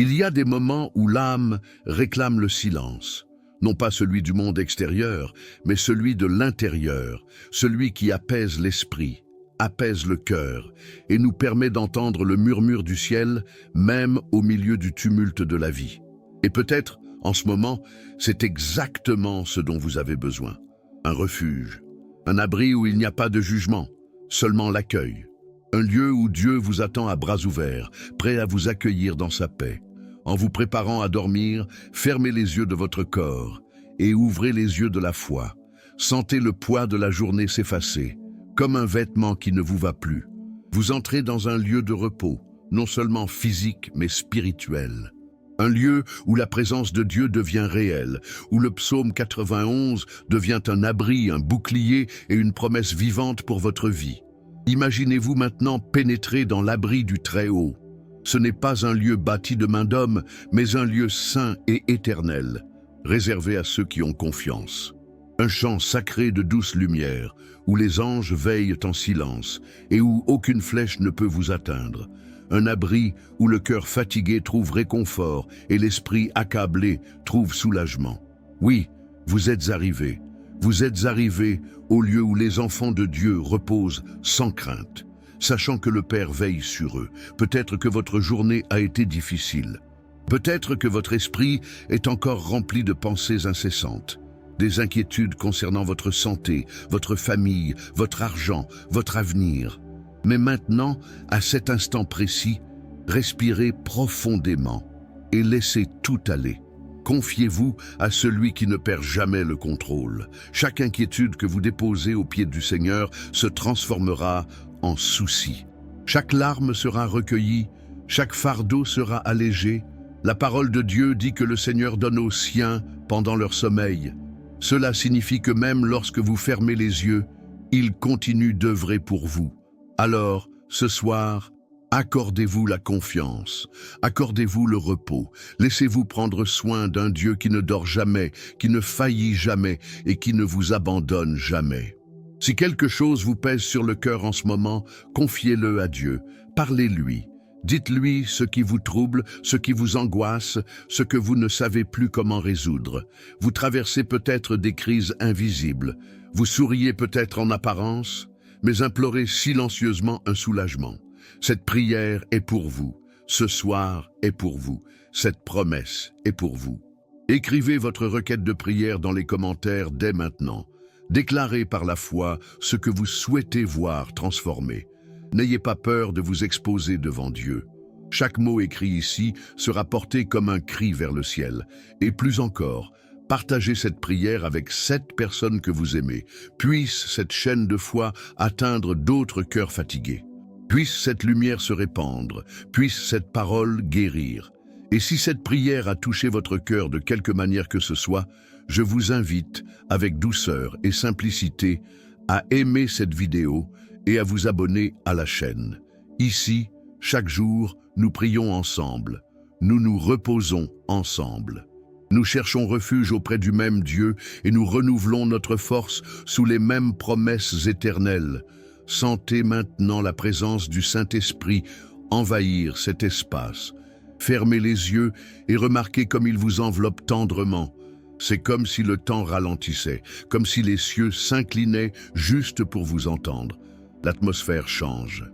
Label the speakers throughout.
Speaker 1: Il y a des moments où l'âme réclame le silence, non pas celui du monde extérieur, mais celui de l'intérieur, celui qui apaise l'esprit, apaise le cœur et nous permet d'entendre le murmure du ciel, même au milieu du tumulte de la vie. Et peut-être, en ce moment, c'est exactement ce dont vous avez besoin. Un refuge, un abri où il n'y a pas de jugement, seulement l'accueil. Un lieu où Dieu vous attend à bras ouverts, prêt à vous accueillir dans sa paix. En vous préparant à dormir, fermez les yeux de votre corps et ouvrez les yeux de la foi. Sentez le poids de la journée s'effacer, comme un vêtement qui ne vous va plus. Vous entrez dans un lieu de repos, non seulement physique mais spirituel. Un lieu où la présence de Dieu devient réelle, où le psaume 91 devient un abri, un bouclier et une promesse vivante pour votre vie. Imaginez-vous maintenant pénétrer dans l'abri du Très-Haut. Ce n'est pas un lieu bâti de main d'homme, mais un lieu saint et éternel, réservé à ceux qui ont confiance. Un champ sacré de douce lumière, où les anges veillent en silence et où aucune flèche ne peut vous atteindre. Un abri où le cœur fatigué trouve réconfort et l'esprit accablé trouve soulagement. Oui, vous êtes arrivés. Vous êtes arrivés au lieu où les enfants de Dieu reposent sans crainte, sachant que le Père veille sur eux. Peut-être que votre journée a été difficile. Peut-être que votre esprit est encore rempli de pensées incessantes. Des inquiétudes concernant votre santé, votre famille, votre argent, votre avenir. Mais maintenant, à cet instant précis, respirez profondément et laissez tout aller. Confiez-vous à celui qui ne perd jamais le contrôle. Chaque inquiétude que vous déposez aux pieds du Seigneur se transformera en souci. Chaque larme sera recueillie, chaque fardeau sera allégé. La parole de Dieu dit que le Seigneur donne aux siens pendant leur sommeil. Cela signifie que même lorsque vous fermez les yeux, il continue d'œuvrer pour vous. Alors, ce soir, accordez-vous la confiance, accordez-vous le repos, laissez-vous prendre soin d'un Dieu qui ne dort jamais, qui ne faillit jamais et qui ne vous abandonne jamais. Si quelque chose vous pèse sur le cœur en ce moment, confiez-le à Dieu, parlez-lui. Dites-lui ce qui vous trouble, ce qui vous angoisse, ce que vous ne savez plus comment résoudre. Vous traversez peut-être des crises invisibles. Vous souriez peut-être en apparence, mais implorez silencieusement un soulagement. Cette prière est pour vous. Ce soir est pour vous. Cette promesse est pour vous. Écrivez votre requête de prière dans les commentaires dès maintenant. Déclarez par la foi ce que vous souhaitez voir transformé. N'ayez pas peur de vous exposer devant Dieu. Chaque mot écrit ici sera porté comme un cri vers le ciel. Et plus encore, partagez cette prière avec 7 personnes que vous aimez. Puisse cette chaîne de foi atteindre d'autres cœurs fatigués. Puisse cette lumière se répandre. Puisse cette parole guérir. Et si cette prière a touché votre cœur de quelque manière que ce soit, je vous invite, avec douceur et simplicité, à aimer cette vidéo et à vous abonner à la chaîne. Ici, chaque jour, nous prions ensemble. Nous nous reposons ensemble. Nous cherchons refuge auprès du même Dieu et nous renouvelons notre force sous les mêmes promesses éternelles. Sentez maintenant la présence du Saint-Esprit envahir cet espace. Fermez les yeux et remarquez comme il vous enveloppe tendrement. C'est comme si le temps ralentissait, comme si les cieux s'inclinaient juste pour vous entendre. L'atmosphère change.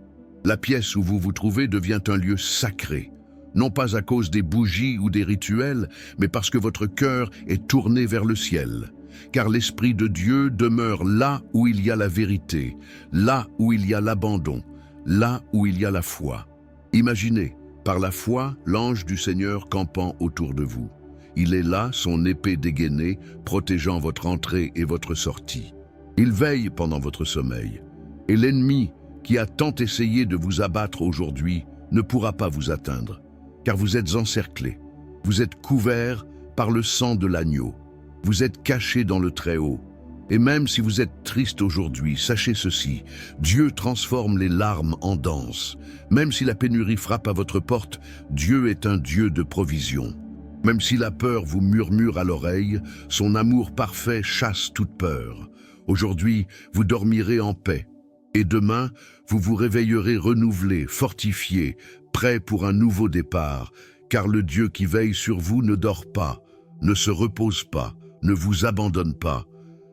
Speaker 1: La pièce où vous vous trouvez devient un lieu sacré, non pas à cause des bougies ou des rituels, mais parce que votre cœur est tourné vers le ciel. Car l'Esprit de Dieu demeure là où il y a la vérité, là où il y a l'abandon, là où il y a la foi. Imaginez, par la foi, l'ange du Seigneur campant autour de vous. Il est là, son épée dégainée, protégeant votre entrée et votre sortie. Il veille pendant votre sommeil. Et l'ennemi, qui a tant essayé de vous abattre aujourd'hui, ne pourra pas vous atteindre, car vous êtes encerclés. Vous êtes couverts par le sang de l'agneau. Vous êtes cachés dans le Très-Haut. Et même si vous êtes triste aujourd'hui, sachez ceci, Dieu transforme les larmes en danse. Même si la pénurie frappe à votre porte, Dieu est un Dieu de provision. Même si la peur vous murmure à l'oreille, son amour parfait chasse toute peur. Aujourd'hui, vous dormirez en paix. Et demain, vous vous réveillerez renouvelé, fortifié, prêt pour un nouveau départ, car le Dieu qui veille sur vous ne dort pas, ne se repose pas, ne vous abandonne pas.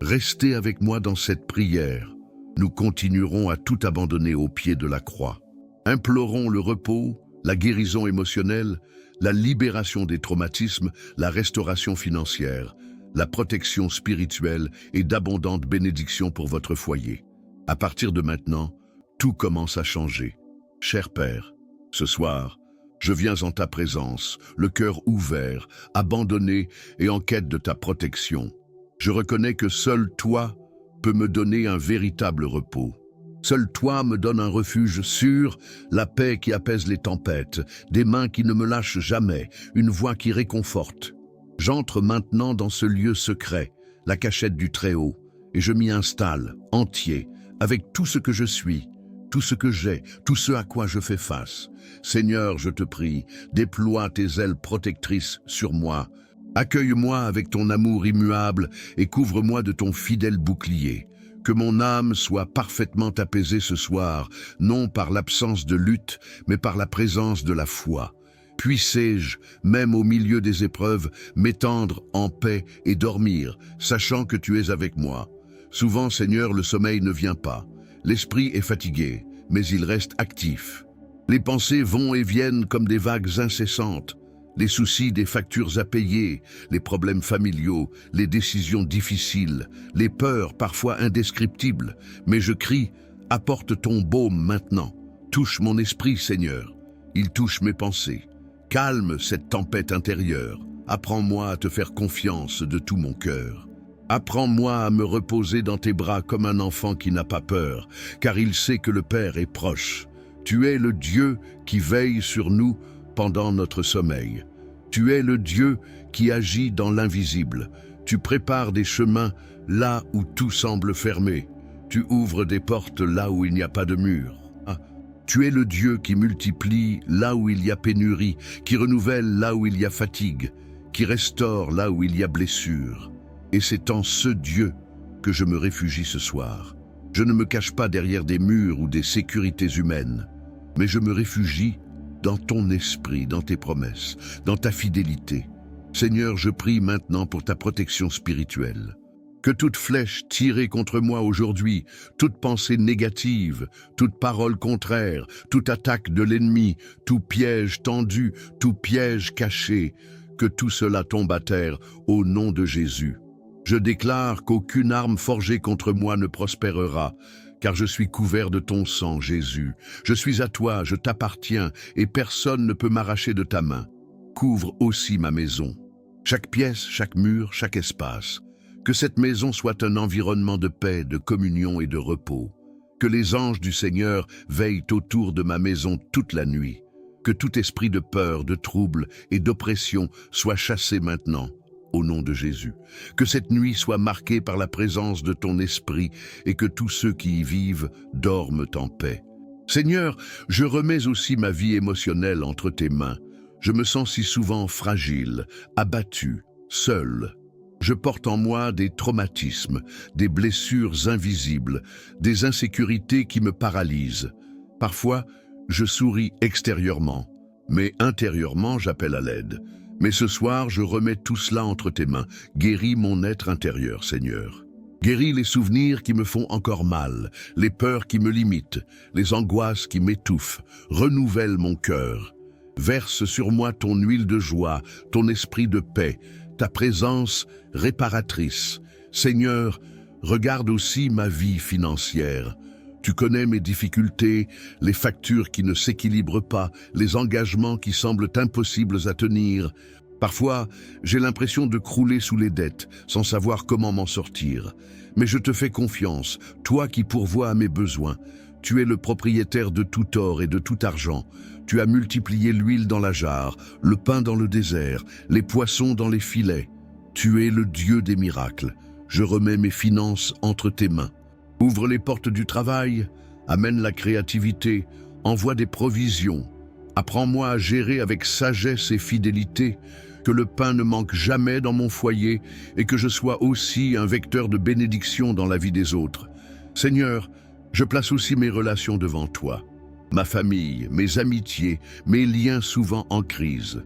Speaker 1: Restez avec moi dans cette prière. Nous continuerons à tout abandonner au pied de la croix. Implorons le repos, la guérison émotionnelle, la libération des traumatismes, la restauration financière, la protection spirituelle et d'abondantes bénédictions pour votre foyer. À partir de maintenant, tout commence à changer. Cher Père, ce soir, je viens en ta présence, le cœur ouvert, abandonné et en quête de ta protection. Je reconnais que seul toi peux me donner un véritable repos. Seul toi me donne un refuge sûr, la paix qui apaise les tempêtes, des mains qui ne me lâchent jamais, une voix qui réconforte. J'entre maintenant dans ce lieu secret, la cachette du Très-Haut, et je m'y installe, entier, avec tout ce que je suis, tout ce que j'ai, tout ce à quoi je fais face. Seigneur, je te prie, déploie tes ailes protectrices sur moi. Accueille-moi avec ton amour immuable et couvre-moi de ton fidèle bouclier. Que mon âme soit parfaitement apaisée ce soir, non par l'absence de lutte, mais par la présence de la foi. Puissé-je, même au milieu des épreuves, m'étendre en paix et dormir, sachant que tu es avec moi. Souvent, Seigneur, le sommeil ne vient pas. L'esprit est fatigué, mais il reste actif. Les pensées vont et viennent comme des vagues incessantes. Les soucis des factures à payer, les problèmes familiaux, les décisions difficiles, les peurs parfois indescriptibles. Mais je crie, apporte ton baume maintenant. Touche mon esprit, Seigneur. Il touche mes pensées. Calme cette tempête intérieure. Apprends-moi à te faire confiance de tout mon cœur. Apprends-moi à me reposer dans tes bras comme un enfant qui n'a pas peur, car il sait que le Père est proche. Tu es le Dieu qui veille sur nous pendant notre sommeil. Tu es le Dieu qui agit dans l'invisible. Tu prépares des chemins là où tout semble fermé. Tu ouvres des portes là où il n'y a pas de mur. Tu es le Dieu qui multiplie là où il y a pénurie, qui renouvelle là où il y a fatigue, qui restaure là où il y a blessure. Et c'est en ce Dieu que je me réfugie ce soir. Je ne me cache pas derrière des murs ou des sécurités humaines, mais je me réfugie dans ton esprit, dans tes promesses, dans ta fidélité. Seigneur, je prie maintenant pour ta protection spirituelle. Que toute flèche tirée contre moi aujourd'hui, toute pensée négative, toute parole contraire, toute attaque de l'ennemi, tout piège tendu, tout piège caché, que tout cela tombe à terre au nom de Jésus. Je déclare qu'aucune arme forgée contre moi ne prospérera, car je suis couvert de ton sang, Jésus. Je suis à toi, je t'appartiens, et personne ne peut m'arracher de ta main. Couvre aussi ma maison. Chaque pièce, chaque mur, chaque espace. Que cette maison soit un environnement de paix, de communion et de repos. Que les anges du Seigneur veillent autour de ma maison toute la nuit. Que tout esprit de peur, de trouble et d'oppression soit chassé maintenant, au nom de Jésus. Que cette nuit soit marquée par la présence de ton esprit et que tous ceux qui y vivent dorment en paix. Seigneur, je remets aussi ma vie émotionnelle entre tes mains. Je me sens si souvent fragile, abattu, seul. Je porte en moi des traumatismes, des blessures invisibles, des insécurités qui me paralysent. Parfois, je souris extérieurement, mais intérieurement, j'appelle à l'aide. Mais ce soir, je remets tout cela entre tes mains. Guéris mon être intérieur, Seigneur. Guéris les souvenirs qui me font encore mal, les peurs qui me limitent, les angoisses qui m'étouffent. Renouvelle mon cœur. Verse sur moi ton huile de joie, ton esprit de paix, ta présence réparatrice. Seigneur, regarde aussi ma vie financière. Tu connais mes difficultés, les factures qui ne s'équilibrent pas, les engagements qui semblent impossibles à tenir. Parfois, j'ai l'impression de crouler sous les dettes, sans savoir comment m'en sortir. Mais je te fais confiance, toi qui pourvois à mes besoins. Tu es le propriétaire de tout or et de tout argent. Tu as multiplié l'huile dans la jarre, le pain dans le désert, les poissons dans les filets. Tu es le Dieu des miracles. Je remets mes finances entre tes mains. Ouvre les portes du travail, amène la créativité, envoie des provisions. Apprends-moi à gérer avec sagesse et fidélité, que le pain ne manque jamais dans mon foyer et que je sois aussi un vecteur de bénédiction dans la vie des autres. Seigneur, je place aussi mes relations devant toi, ma famille, mes amitiés, mes liens souvent en crise.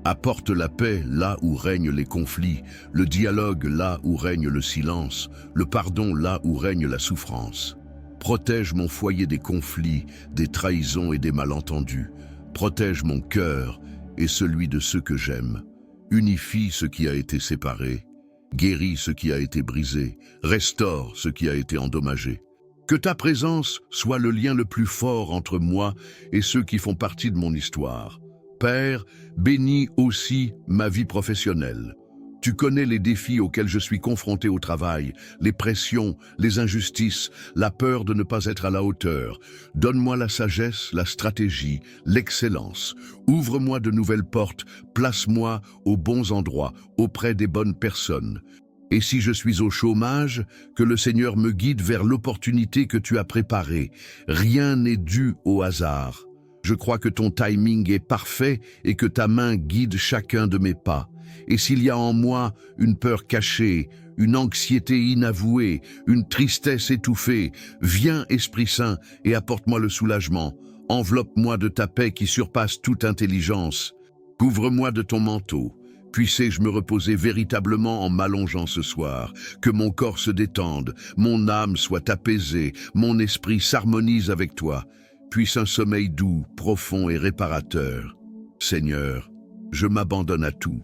Speaker 1: Apporte la paix là où règnent les conflits, le dialogue là où règne le silence, le pardon là où règne la souffrance. Protège mon foyer des conflits, des trahisons et des malentendus. Protège mon cœur et celui de ceux que j'aime. Unifie ce qui a été séparé. Guéris ce qui a été brisé. Restaure ce qui a été endommagé. Que ta présence soit le lien le plus fort entre moi et ceux qui font partie de mon histoire. Père, bénis aussi ma vie professionnelle. Tu connais les défis auxquels je suis confronté au travail, les pressions, les injustices, la peur de ne pas être à la hauteur. Donne-moi la sagesse, la stratégie, l'excellence. Ouvre-moi de nouvelles portes, place-moi aux bons endroits, auprès des bonnes personnes. Et si je suis au chômage, que le Seigneur me guide vers l'opportunité que tu as préparée. Rien n'est dû au hasard. Je crois que ton timing est parfait et que ta main guide chacun de mes pas. Et s'il y a en moi une peur cachée, une anxiété inavouée, une tristesse étouffée, viens, Esprit Saint, et apporte-moi le soulagement. Enveloppe-moi de ta paix qui surpasse toute intelligence. Couvre-moi de ton manteau. Puissé-je me reposer véritablement en m'allongeant ce soir, que mon corps se détende, mon âme soit apaisée, mon esprit s'harmonise avec toi. Puisse un sommeil doux, profond et réparateur. Seigneur, je m'abandonne à tout.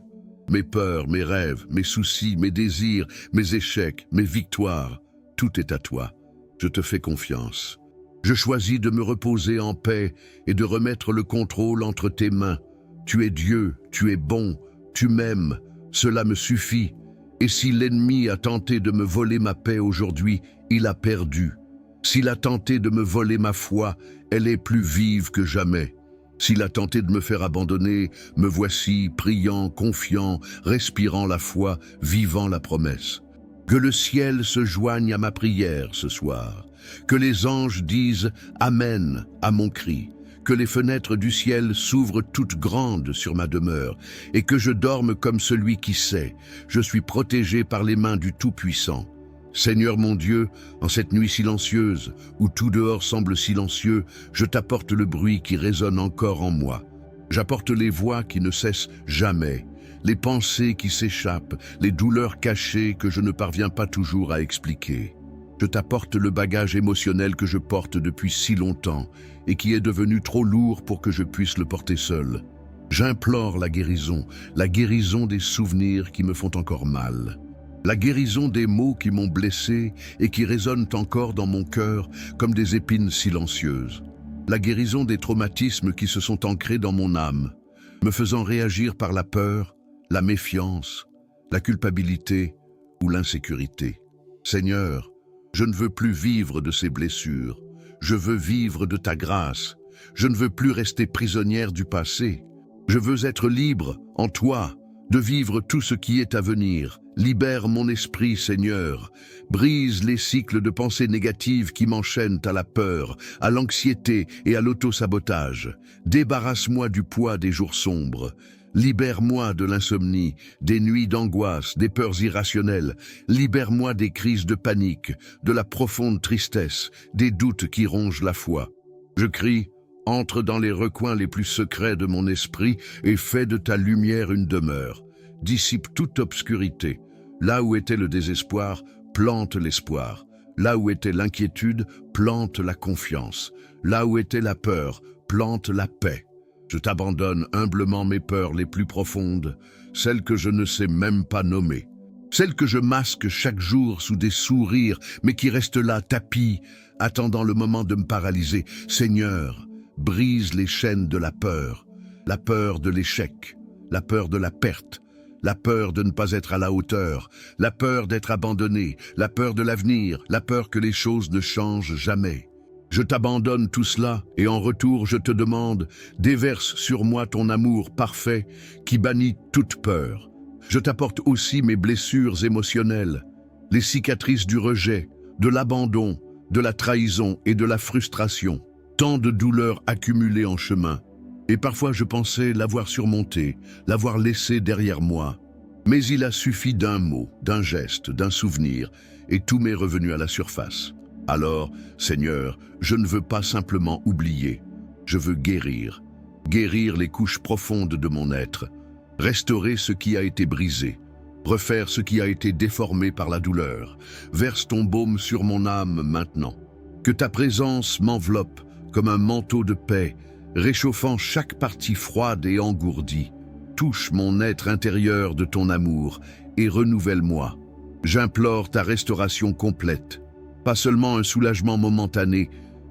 Speaker 1: Mes peurs, mes rêves, mes soucis, mes désirs, mes échecs, mes victoires, tout est à toi. Je te fais confiance. Je choisis de me reposer en paix et de remettre le contrôle entre tes mains. Tu es Dieu, tu es bon, tu m'aimes, cela me suffit. Et si l'ennemi a tenté de me voler ma paix aujourd'hui, il a perdu. S'il a tenté de me voler ma foi, elle est plus vive que jamais. S'il a tenté de me faire abandonner, me voici, priant, confiant, respirant la foi, vivant la promesse. Que le ciel se joigne à ma prière ce soir. Que les anges disent « Amen » à mon cri. Que les fenêtres du ciel s'ouvrent toutes grandes sur ma demeure et que je dorme comme celui qui sait. Je suis protégé par les mains du Tout-Puissant. Seigneur mon Dieu, en cette nuit silencieuse, où tout dehors semble silencieux, je t'apporte le bruit qui résonne encore en moi. J'apporte les voix qui ne cessent jamais, les pensées qui s'échappent, les douleurs cachées que je ne parviens pas toujours à expliquer. Je t'apporte le bagage émotionnel que je porte depuis si longtemps et qui est devenu trop lourd pour que je puisse le porter seul. J'implore la guérison des souvenirs qui me font encore mal. La guérison des mots qui m'ont blessé et qui résonnent encore dans mon cœur comme des épines silencieuses. La guérison des traumatismes qui se sont ancrés dans mon âme, me faisant réagir par la peur, la méfiance, la culpabilité ou l'insécurité. Seigneur, je ne veux plus vivre de ces blessures. Je veux vivre de ta grâce. Je ne veux plus rester prisonnière du passé. Je veux être libre en toi, de vivre tout ce qui est à venir. Libère mon esprit, Seigneur. Brise les cycles de pensées négatives qui m'enchaînent à la peur, à l'anxiété et à l'autosabotage. Débarrasse-moi du poids des jours sombres. Libère-moi de l'insomnie, des nuits d'angoisse, des peurs irrationnelles. Libère-moi des crises de panique, de la profonde tristesse, des doutes qui rongent la foi. Je crie, entre dans les recoins les plus secrets de mon esprit et fais de ta lumière une demeure. Dissipe toute obscurité. Là où était le désespoir, plante l'espoir. Là où était l'inquiétude, plante la confiance. Là où était la peur, plante la paix. Je t'abandonne humblement mes peurs les plus profondes, celles que je ne sais même pas nommer. Celles que je masque chaque jour sous des sourires, mais qui restent là, tapies, attendant le moment de me paralyser. Seigneur, brise les chaînes de la peur de l'échec, la peur de la perte, la peur de ne pas être à la hauteur, la peur d'être abandonné, la peur de l'avenir, la peur que les choses ne changent jamais. Je t'abandonne tout cela et en retour je te demande, déverse sur moi ton amour parfait qui bannit toute peur. Je t'apporte aussi mes blessures émotionnelles, les cicatrices du rejet, de l'abandon, de la trahison et de la frustration. Tant de douleurs accumulées en chemin. Et parfois je pensais l'avoir surmonté, l'avoir laissé derrière moi. Mais il a suffi d'un mot, d'un geste, d'un souvenir, et tout m'est revenu à la surface. Alors, Seigneur, je ne veux pas simplement oublier. Je veux guérir les couches profondes de mon être. restaurer ce qui a été brisé, refaire ce qui a été déformé par la douleur. Verse ton baume sur mon âme maintenant. Que ta présence m'enveloppe comme un manteau de paix, réchauffant chaque partie froide et engourdie. Touche mon être intérieur de ton amour et renouvelle-moi. J'implore ta restauration complète, pas seulement un soulagement momentané,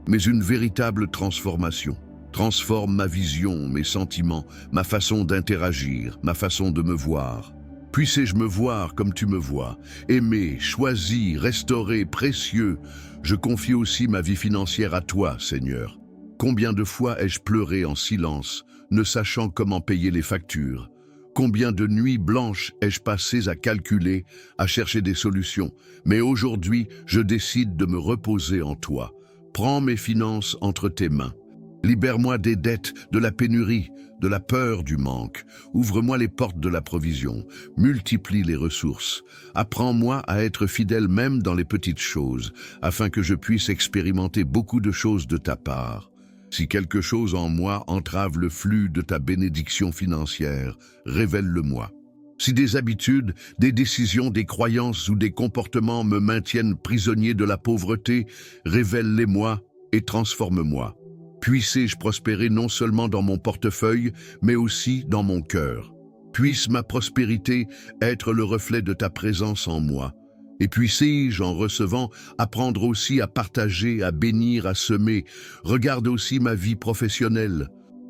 Speaker 1: mais une véritable transformation. Transforme ma vision, mes sentiments, ma façon d'interagir, ma façon de me voir. Puissé-je me voir comme tu me vois, aimé, choisi, restauré, précieux. Je confie aussi ma vie financière à toi, Seigneur. Combien de fois ai-je pleuré en silence, ne sachant comment payer les factures? Combien de nuits blanches ai-je passées à calculer, à chercher des solutions? Mais aujourd'hui, je décide de me reposer en toi. Prends mes finances entre tes mains. Libère-moi des dettes, de la pénurie, de la peur du manque. Ouvre-moi les portes de la provision. Multiplie les ressources. Apprends-moi à être fidèle même dans les petites choses, afin que je puisse expérimenter beaucoup de choses de ta part. Si quelque chose en moi entrave le flux de ta bénédiction financière, révèle-le-moi. Si des habitudes, des décisions, des croyances ou des comportements me maintiennent prisonnier de la pauvreté, révèle-les-moi et transforme-moi. Puisse-je prospérer non seulement dans mon portefeuille, mais aussi dans mon cœur. Puisse ma prospérité être le reflet de ta présence en moi. Et puisse-je, en recevant, apprendre aussi à partager, à bénir, à semer. Regarde aussi ma vie professionnelle,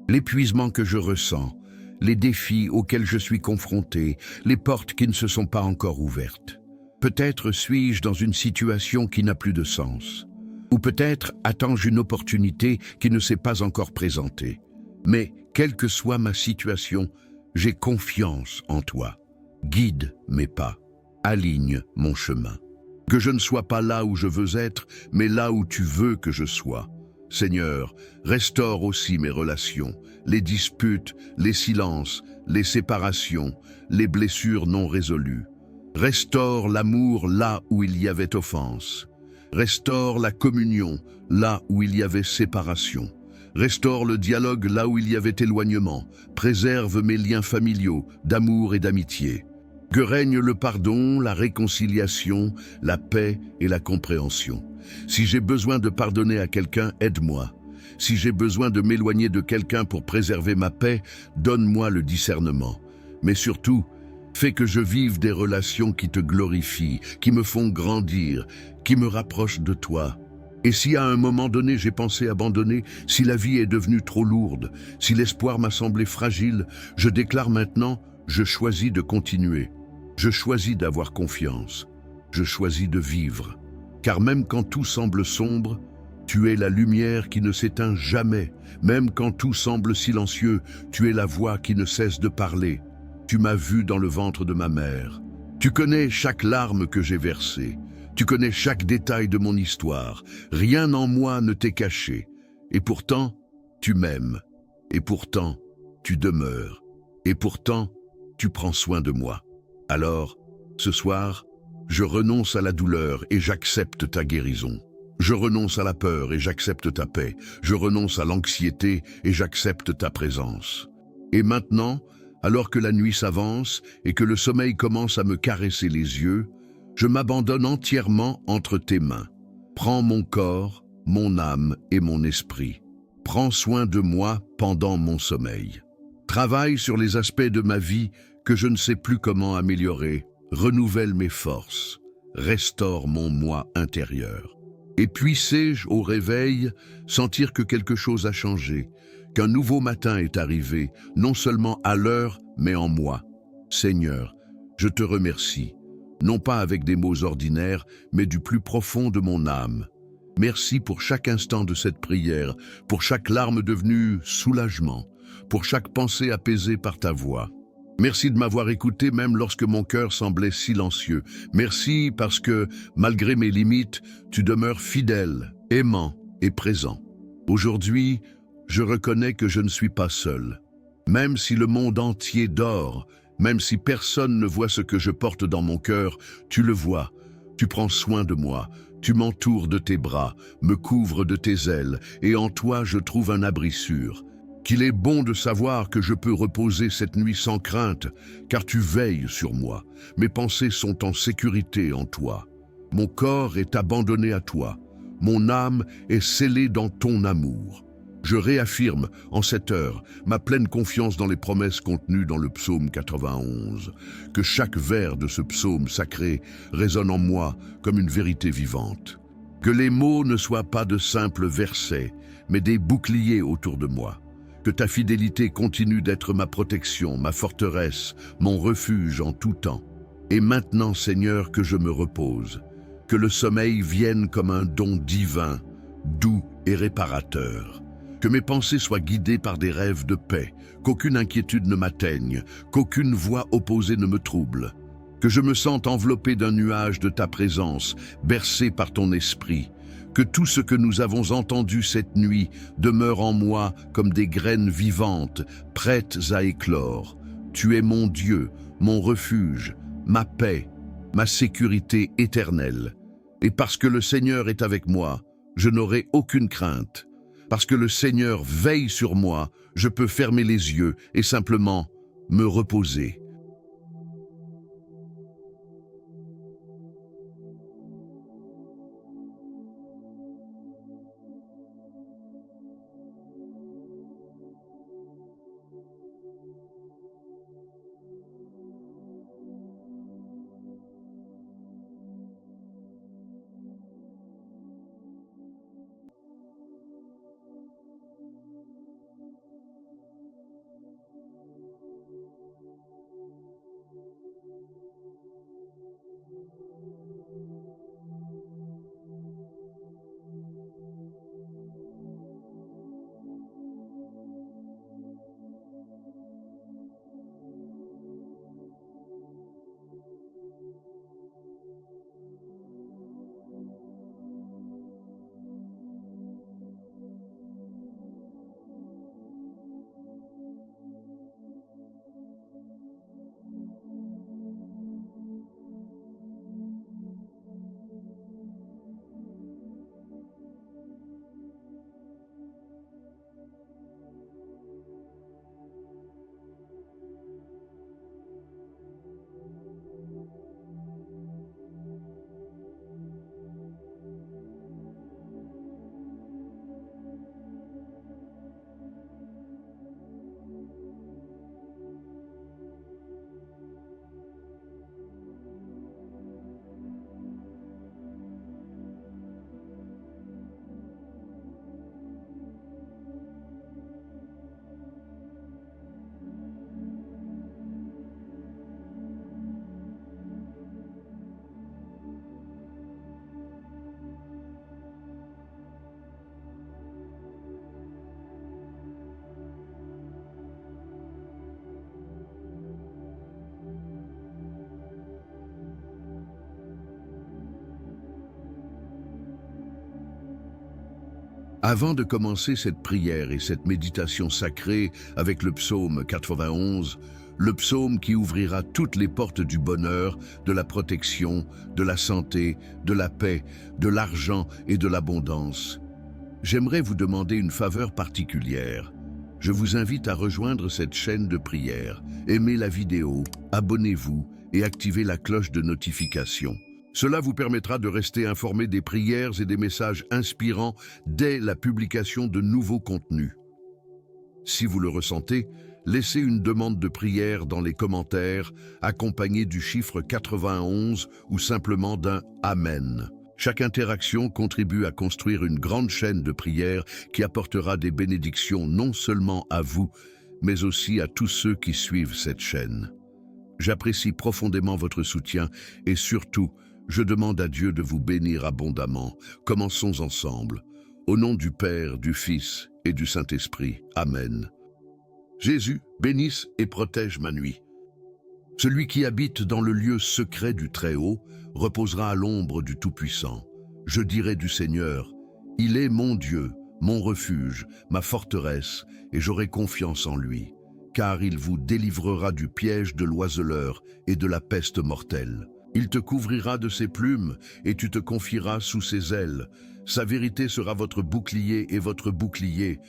Speaker 1: l'épuisement que je ressens, les défis auxquels je suis confronté, les portes qui ne se sont pas encore ouvertes. Peut-être suis-je dans une situation qui n'a plus de sens. Ou peut-être attends-je une opportunité qui ne s'est pas encore présentée. Mais, quelle que soit ma situation, j'ai confiance en toi. Guide mes pas, aligne mon chemin. Que je ne sois pas là où je veux être, mais là où tu veux que je sois. Seigneur, restaure aussi mes relations, les disputes, les silences, les séparations, les blessures non résolues. Restaure l'amour là où il y avait offense. Restaure la communion là où il y avait séparation. Restaure le dialogue là où il y avait éloignement. Préserve mes liens familiaux, d'amour et d'amitié. Que règne le pardon, la réconciliation, la paix et la compréhension. Si j'ai besoin de pardonner à quelqu'un, aide-moi. Si j'ai besoin de m'éloigner de quelqu'un pour préserver ma paix, donne-moi le discernement. Mais surtout, fais que je vive des relations qui te glorifient, qui me font grandir, qui me rapprochent de toi. Et si à un moment donné j'ai pensé abandonner, si la vie est devenue trop lourde, si l'espoir m'a semblé fragile, je déclare maintenant, je choisis de continuer. Je choisis d'avoir confiance. Je choisis de vivre. Car même quand tout semble sombre, tu es la lumière qui ne s'éteint jamais. Même quand tout semble silencieux, tu es la voix qui ne cesse de parler. Tu m'as vu dans le ventre de ma mère. Tu connais chaque larme que j'ai versée. Tu connais chaque détail de mon histoire. Rien en moi ne t'est caché. Et pourtant, tu m'aimes. Et pourtant, tu demeures. Et pourtant, tu prends soin de moi. Alors, ce soir, je renonce à la douleur et j'accepte ta guérison. Je renonce à la peur et j'accepte ta paix. Je renonce à l'anxiété et j'accepte ta présence. Et maintenant, alors que la nuit s'avance et que le sommeil commence à me caresser les yeux, je m'abandonne entièrement entre tes mains. Prends mon corps, mon âme et mon esprit. Prends soin de moi pendant mon sommeil. Travaille sur les aspects de ma vie que je ne sais plus comment améliorer. Renouvelle mes forces. Restaure mon moi intérieur. Et puisse-je, au réveil, sentir que quelque chose a changé, qu'un nouveau matin est arrivé, non seulement à l'heure, mais en moi. Seigneur, je te remercie, non pas avec des mots ordinaires, mais du plus profond de mon âme. Merci pour chaque instant de cette prière, pour chaque larme devenue soulagement, pour chaque pensée apaisée par ta voix. Merci de m'avoir écouté même lorsque mon cœur semblait silencieux. Merci parce que, malgré mes limites, tu demeures fidèle, aimant et présent. Aujourd'hui, je reconnais que je ne suis pas seul. Même si le monde entier dort, même si personne ne voit ce que je porte dans mon cœur, tu le vois. Tu prends soin de moi, tu m'entoures de tes bras, me couvres de tes ailes, et en toi je trouve un abri sûr. qu'il est bon de savoir que je peux reposer cette nuit sans crainte, car tu veilles sur moi. Mes pensées sont en sécurité en toi. Mon corps est abandonné à toi. Mon âme est scellée dans ton amour. Je réaffirme en cette heure ma pleine confiance dans les promesses contenues dans le psaume 91. Que chaque vers de ce psaume sacré résonne en moi comme une vérité vivante. Que les mots ne soient pas de simples versets, mais des boucliers autour de moi. Que ta fidélité continue d'être ma protection, ma forteresse, mon refuge en tout temps. Et maintenant, Seigneur, que je me repose. Que le sommeil vienne comme un don divin, doux et réparateur. Que mes pensées soient guidées par des rêves de paix, qu'aucune inquiétude ne m'atteigne, qu'aucune voix opposée ne me trouble. Que je me sente enveloppé d'un nuage de ta présence, bercé par ton esprit. Que tout ce que nous avons entendu cette nuit demeure en moi comme des graines vivantes, prêtes à éclore. Tu es mon Dieu, mon refuge, ma paix, ma sécurité éternelle. Et parce que le Seigneur est avec moi, je n'aurai aucune crainte. Parce que le Seigneur veille sur moi, je peux fermer les yeux et simplement me reposer. Avant de commencer cette prière et cette méditation sacrée avec le psaume 91, le psaume qui ouvrira toutes les portes du bonheur, de la protection, de la santé, de la paix, de l'argent et de l'abondance, j'aimerais vous demander une faveur particulière. Je vous invite à rejoindre cette chaîne de prière, aimez la vidéo, abonnez-vous et activez la cloche de notification. Cela vous permettra de rester informé des prières et des messages inspirants dès la publication de nouveaux contenus. Si vous le ressentez, laissez une demande de prière dans les commentaires, accompagnée du chiffre 91 ou simplement d'un « Amen ». Chaque interaction contribue à construire une grande chaîne de prières qui apportera des bénédictions non seulement à vous, mais aussi à tous ceux qui suivent cette chaîne. J'apprécie profondément votre soutien et surtout, je demande à Dieu de vous bénir abondamment. Commençons ensemble. Au nom du Père, du Fils et du Saint-Esprit. Amen. Jésus, bénisse et protège ma nuit. Celui qui habite dans le lieu secret du Très-Haut reposera à l'ombre du Tout-Puissant. Je dirai du Seigneur, il est mon Dieu, mon refuge, ma forteresse, et j'aurai confiance en lui, car il vous délivrera du piège de l'oiseleur et de la peste mortelle. Il te couvrira de ses plumes et tu te confieras sous ses ailes. Sa vérité sera votre bouclier et votre bouclier.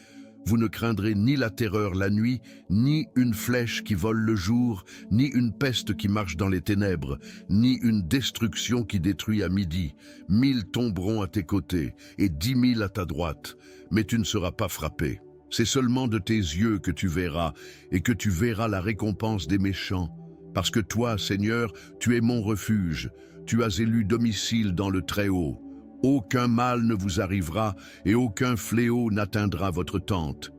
Speaker 1: Vous ne craindrez ni la terreur la nuit, ni une flèche qui vole le jour, ni une peste qui marche dans les ténèbres, ni une destruction qui détruit à midi. 1000 tomberont à tes côtés et 10 000 à ta droite, mais tu ne seras pas frappé. C'est seulement de tes yeux que tu verras, et que tu verras la récompense des méchants. Parce que toi, Seigneur, tu es mon refuge, tu as élu domicile dans le Très-Haut. Aucun mal ne vous arrivera, et aucun fléau n'atteindra votre tente.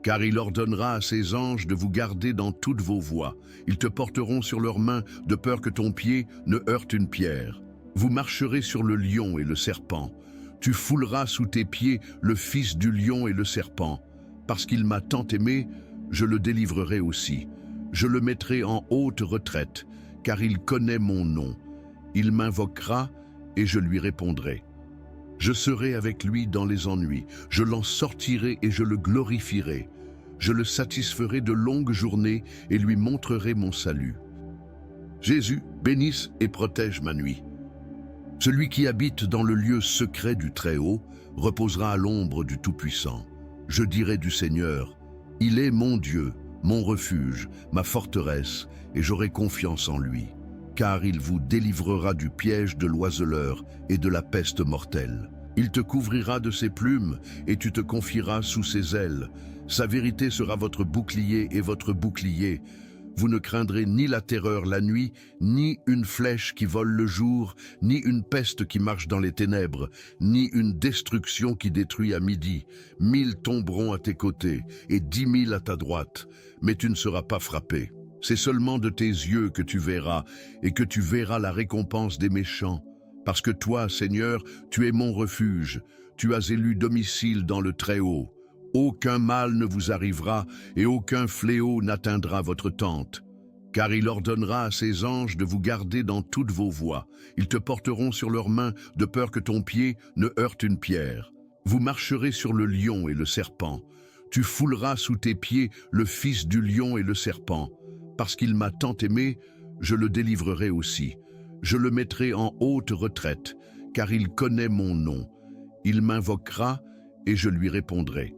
Speaker 1: Car il ordonnera à ses anges de vous garder dans toutes vos voies. Ils te porteront sur leurs mains, de peur que ton pied ne heurte une pierre. Vous marcherez sur le lion et le serpent. Tu fouleras sous tes pieds le fils du lion et le serpent. Parce qu'il m'a tant aimé, je le délivrerai aussi. Je le mettrai en haute retraite, car il connaît mon nom. Il m'invoquera, et je lui répondrai. Je serai avec lui dans les ennuis, je l'en sortirai et je le glorifierai. Je le satisferai de longues journées et lui montrerai mon salut. Jésus, bénisse et protège ma nuit. Celui qui habite dans le lieu secret du Très-Haut reposera à l'ombre du Tout-Puissant. Je dirai du Seigneur, il est mon Dieu, mon refuge, ma forteresse, et j'aurai confiance en lui. Car il vous délivrera du piège de l'oiseleur et de la peste mortelle. Il te couvrira de ses plumes et tu te confieras sous ses ailes. Sa vérité sera votre bouclier et votre bouclier. Vous ne craindrez ni la terreur la nuit, ni une flèche qui vole le jour, ni une peste qui marche dans les ténèbres, ni une destruction qui détruit à midi. 1000 tomberont à tes côtés et 10 000 à ta droite, mais tu ne seras pas frappé. C'est seulement de tes yeux que tu verras, et que tu verras la récompense des méchants. Parce que toi, Seigneur, tu es mon refuge, tu as élu domicile dans le Très-Haut. Aucun mal ne vous arrivera, et aucun fléau n'atteindra votre tente. Car il ordonnera à ses anges de vous garder dans toutes vos voies. Ils te porteront sur leurs mains, de peur que ton pied ne heurte une pierre. Vous marcherez sur le lion et le serpent. Tu fouleras sous tes pieds le fils du lion et le serpent. Parce qu'il m'a tant aimé, je le délivrerai aussi. Je le mettrai en haute retraite, car il connaît mon nom. Il m'invoquera, et je lui répondrai.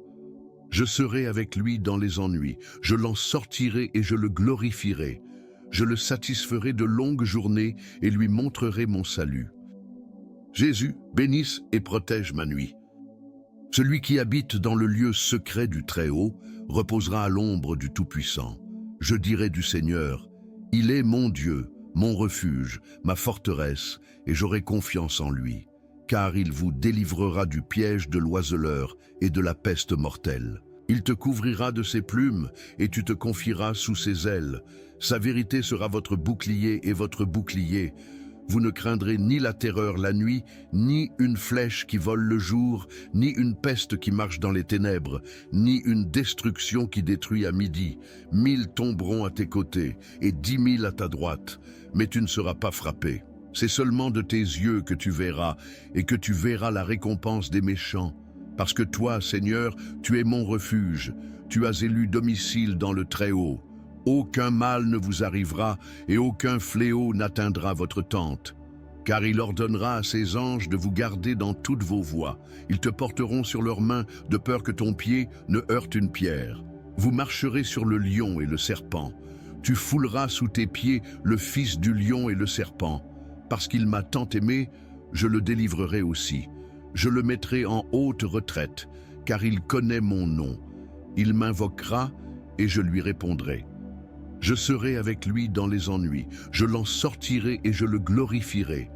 Speaker 1: Je serai avec lui dans les ennuis, je l'en sortirai et je le glorifierai. Je le satisferai de longues journées et lui montrerai mon salut. Jésus, bénisse et protège ma nuit. Celui qui habite dans le lieu secret du Très-Haut reposera à l'ombre du Tout-Puissant. Je dirai du Seigneur, il est mon Dieu, mon refuge, ma forteresse, et j'aurai confiance en lui. Car il vous délivrera du piège de l'oiseleur et de la peste mortelle. Il te couvrira de ses plumes, et tu te confieras sous ses ailes. Sa vérité sera votre bouclier et votre bouclier. Vous ne craindrez ni la terreur la nuit, ni une flèche qui vole le jour, ni une peste qui marche dans les ténèbres, ni une destruction qui détruit à midi. 1000 tomberont à tes côtés, et 10 000 à ta droite, mais tu ne seras pas frappé. C'est seulement de tes yeux que tu verras, et que tu verras la récompense des méchants. Parce que toi, Seigneur, tu es mon refuge, tu as élu domicile dans le Très-Haut. Aucun mal ne vous arrivera, et aucun fléau n'atteindra votre tente. Car il ordonnera à ses anges de vous garder dans toutes vos voies. Ils te porteront sur leurs mains, de peur que ton pied ne heurte une pierre. Vous marcherez sur le lion et le serpent. Tu fouleras sous tes pieds le fils du lion et le serpent. Parce qu'il m'a tant aimé, je le délivrerai aussi. Je le mettrai en haute retraite, car il connaît mon nom. Il m'invoquera, et je lui répondrai. Je serai avec lui dans les ennuis, je l'en sortirai et je le glorifierai.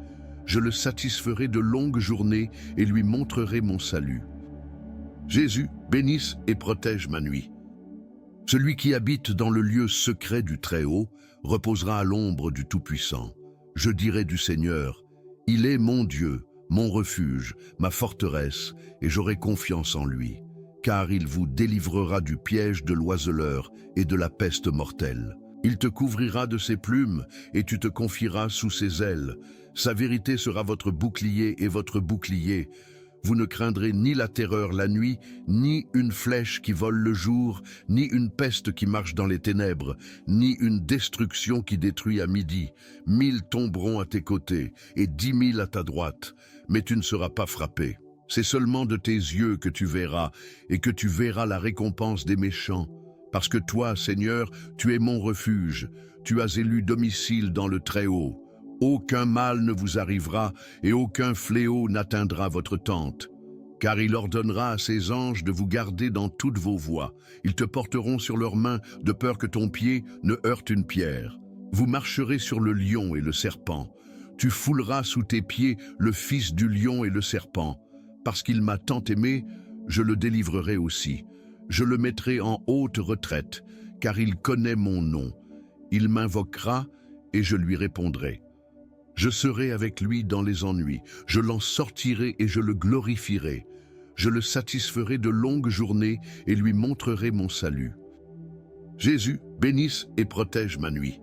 Speaker 1: Je le satisferai de longues journées et lui montrerai mon salut. Jésus, bénisse et protège ma nuit. Celui qui habite dans le lieu secret du Très-Haut reposera à l'ombre du Tout-Puissant. Je dirai du Seigneur, il est mon Dieu, mon refuge, ma forteresse, et j'aurai confiance en lui. Car il vous délivrera du piège de l'oiseleur et de la peste mortelle. Il te couvrira de ses plumes, et tu te confieras sous ses ailes. Sa vérité sera votre bouclier et votre bouclier. Vous ne craindrez ni la terreur la nuit, ni une flèche qui vole le jour, ni une peste qui marche dans les ténèbres, ni une destruction qui détruit à midi. 1000 tomberont à tes côtés, et 10 000 à ta droite, mais tu ne seras pas frappé. C'est seulement de tes yeux que tu verras, et que tu verras la récompense des méchants. Parce que toi, Seigneur, tu es mon refuge, tu as élu domicile dans le Très-Haut. Aucun mal ne vous arrivera, et aucun fléau n'atteindra votre tente. Car il ordonnera à ses anges de vous garder dans toutes vos voies. Ils te porteront sur leurs mains, de peur que ton pied ne heurte une pierre. Vous marcherez sur le lion et le serpent. Tu fouleras sous tes pieds le fils du lion et le serpent. Parce qu'il m'a tant aimé, je le délivrerai aussi. Je le mettrai en haute retraite, car il connaît mon nom. Il m'invoquera et je lui répondrai. Je serai avec lui dans les ennuis, je l'en sortirai et je le glorifierai. Je le satisferai de longues journées et lui montrerai mon salut. Jésus, bénisse et protège ma nuit.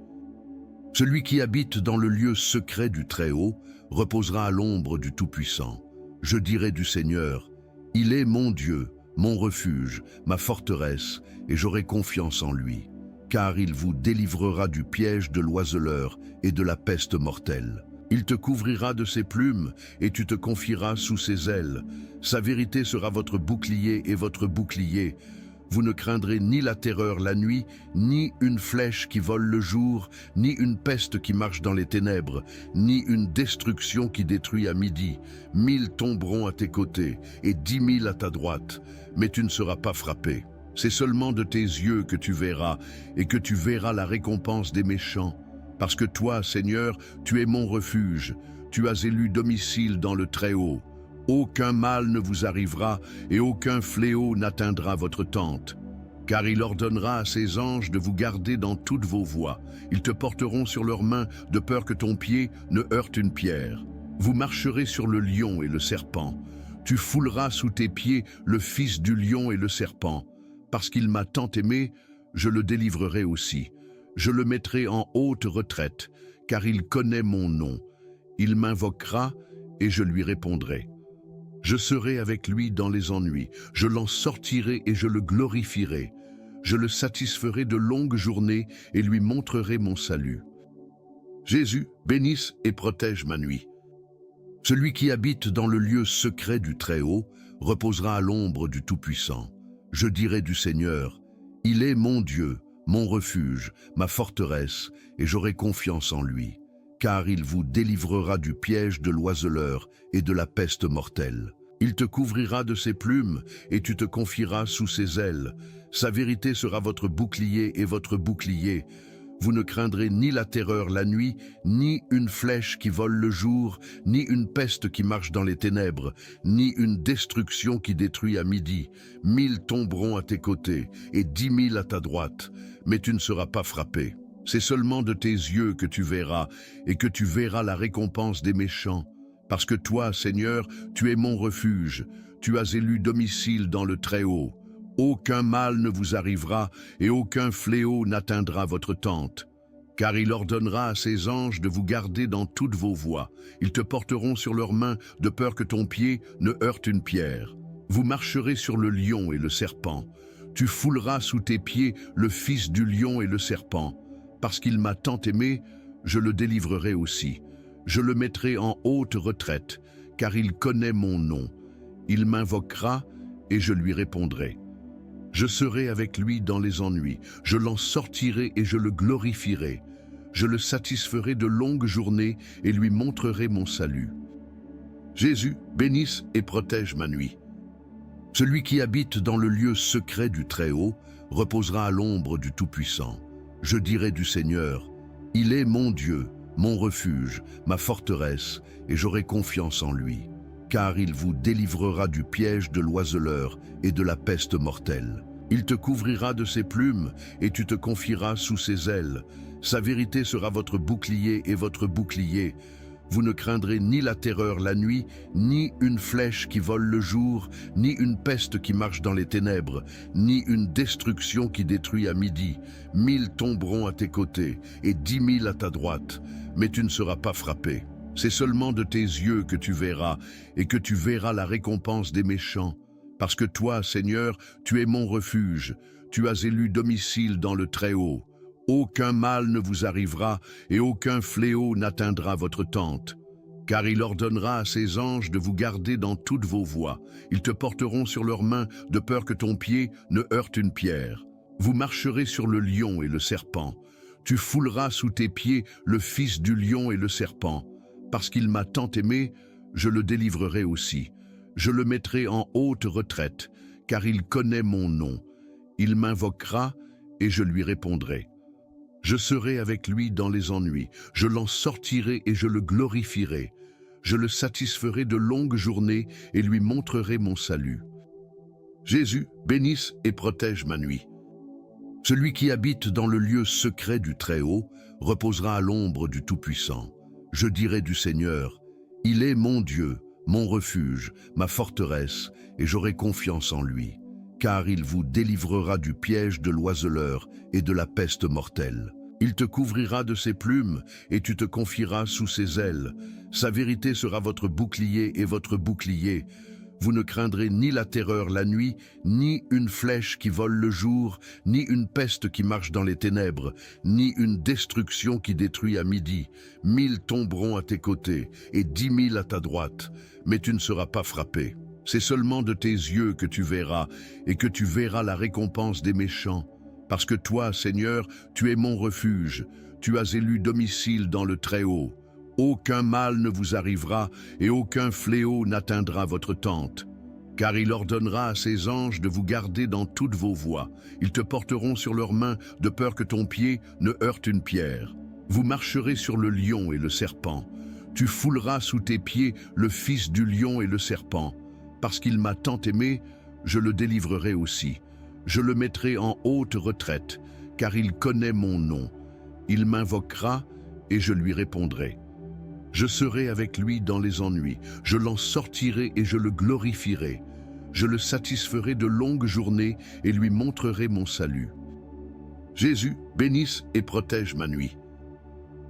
Speaker 1: Celui qui habite dans le lieu secret du Très-Haut reposera à l'ombre du Tout-Puissant. Je dirai du Seigneur, il est mon Dieu, mon refuge, ma forteresse, et j'aurai confiance en lui. Car il vous délivrera du piège de l'oiseleur et de la peste mortelle. Il te couvrira de ses plumes et tu te confieras sous ses ailes. Sa vérité sera votre bouclier et votre bouclier. Vous ne craindrez ni la terreur la nuit, ni une flèche qui vole le jour, ni une peste qui marche dans les ténèbres, ni une destruction qui détruit à midi. 1000 tomberont à tes côtés et 10 000 à ta droite, mais tu ne seras pas frappé. C'est seulement de tes yeux que tu verras, et que tu verras la récompense des méchants. Parce que toi, Seigneur, tu es mon refuge, tu as élu domicile dans le Très-Haut. Aucun mal ne vous arrivera, et aucun fléau n'atteindra votre tente. Car il ordonnera à ses anges de vous garder dans toutes vos voies. Ils te porteront sur leurs mains, de peur que ton pied ne heurte une pierre. Vous marcherez sur le lion et le serpent. Tu fouleras sous tes pieds le fils du lion et le serpent. Parce qu'il m'a tant aimé, je le délivrerai aussi. Je le mettrai en haute retraite, car il connaît mon nom. Il m'invoquera et je lui répondrai. Je serai avec lui dans les ennuis, je l'en sortirai et je le glorifierai. Je le satisferai de longues journées et lui montrerai mon salut. Jésus, bénisse et protège ma nuit. Celui qui habite dans le lieu secret du Très-Haut reposera à l'ombre du Tout-Puissant. Je dirai du Seigneur, il est mon Dieu, mon refuge, ma forteresse, et j'aurai confiance en lui. Car il vous délivrera du piège de l'oiseleur et de la peste mortelle. Il te couvrira de ses plumes et tu te confieras sous ses ailes. Sa vérité sera votre bouclier et votre bouclier. Vous ne craindrez ni la terreur la nuit, ni une flèche qui vole le jour, ni une peste qui marche dans les ténèbres, ni une destruction qui détruit à midi. 1000 tomberont à tes côtés et 10 000 à ta droite, mais tu ne seras pas frappé. C'est seulement de tes yeux que tu verras, et que tu verras la récompense des méchants. Parce que toi, Seigneur, tu es mon refuge, tu as élu domicile dans le Très-Haut. Aucun mal ne vous arrivera, et aucun fléau n'atteindra votre tente. Car il ordonnera à ses anges de vous garder dans toutes vos voies. Ils te porteront sur leurs mains, de peur que ton pied ne heurte une pierre. Vous marcherez sur le lion et le serpent. Tu fouleras sous tes pieds le fils du lion et le serpent. Parce qu'il m'a tant aimé, je le délivrerai aussi. Je le mettrai en haute retraite, car il connaît mon nom. Il m'invoquera et je lui répondrai. Je serai avec lui dans les ennuis, je l'en sortirai et je le glorifierai. Je le satisferai de longues journées et lui montrerai mon salut. Jésus, bénisse et protège ma nuit. Celui qui habite dans le lieu secret du Très-Haut reposera à l'ombre du Tout-Puissant. Je dirai du Seigneur, il est mon Dieu, mon refuge, ma forteresse, et j'aurai confiance en lui. Car il vous délivrera du piège de l'oiseleur et de la peste mortelle. Il te couvrira de ses plumes et tu te confieras sous ses ailes. Sa vérité sera votre bouclier et votre bouclier. Vous ne craindrez ni la terreur la nuit, ni une flèche qui vole le jour, ni une peste qui marche dans les ténèbres, ni une destruction qui détruit à midi. 1000 tomberont à tes côtés et 10 000 à ta droite, mais tu ne seras pas frappé. C'est seulement de tes yeux que tu verras, et que tu verras la récompense des méchants. Parce que toi, Seigneur, tu es mon refuge, tu as élu domicile dans le Très-Haut. Aucun mal ne vous arrivera, et aucun fléau n'atteindra votre tente. Car il ordonnera à ses anges de vous garder dans toutes vos voies. Ils te porteront sur leurs mains, de peur que ton pied ne heurte une pierre. Vous marcherez sur le lion et le serpent. Tu fouleras sous tes pieds le fils du lion et le serpent. Parce qu'il m'a tant aimé, je le délivrerai aussi. Je le mettrai en haute retraite, car il connaît mon nom. Il m'invoquera et je lui répondrai. Je serai avec lui dans les ennuis, je l'en sortirai et je le glorifierai. Je le satisferai de longues journées et lui montrerai mon salut. Jésus, bénisse et protège ma nuit. Celui qui habite dans le lieu secret du Très-Haut reposera à l'ombre du Tout-Puissant. Je dirai du Seigneur, il est mon Dieu, mon refuge, ma forteresse, et j'aurai confiance en lui. Car il vous délivrera du piège de l'oiseleur et de la peste mortelle. Il te couvrira de ses plumes et tu te confieras sous ses ailes. Sa vérité sera votre bouclier et votre bouclier. Vous ne craindrez ni la terreur la nuit, ni une flèche qui vole le jour, ni une peste qui marche dans les ténèbres, ni une destruction qui détruit à midi. 1000 tomberont à tes côtés et 10 000 à ta droite, mais tu ne seras pas frappé. C'est seulement de tes yeux que tu verras, et que tu verras la récompense des méchants. Parce que toi, Seigneur, tu es mon refuge, tu as élu domicile dans le Très-Haut. Aucun mal ne vous arrivera, et aucun fléau n'atteindra votre tente. Car il ordonnera à ses anges de vous garder dans toutes vos voies. Ils te porteront sur leurs mains, de peur que ton pied ne heurte une pierre. Vous marcherez sur le lion et le serpent. Tu fouleras sous tes pieds le fils du lion et le serpent. Parce qu'il m'a tant aimé, je le délivrerai aussi. Je le mettrai en haute retraite, car il connaît mon nom. Il m'invoquera et je lui répondrai. Je serai avec lui dans les ennuis, je l'en sortirai et je le glorifierai. Je le satisferai de longues journées et lui montrerai mon salut. Jésus, bénisse et protège ma nuit.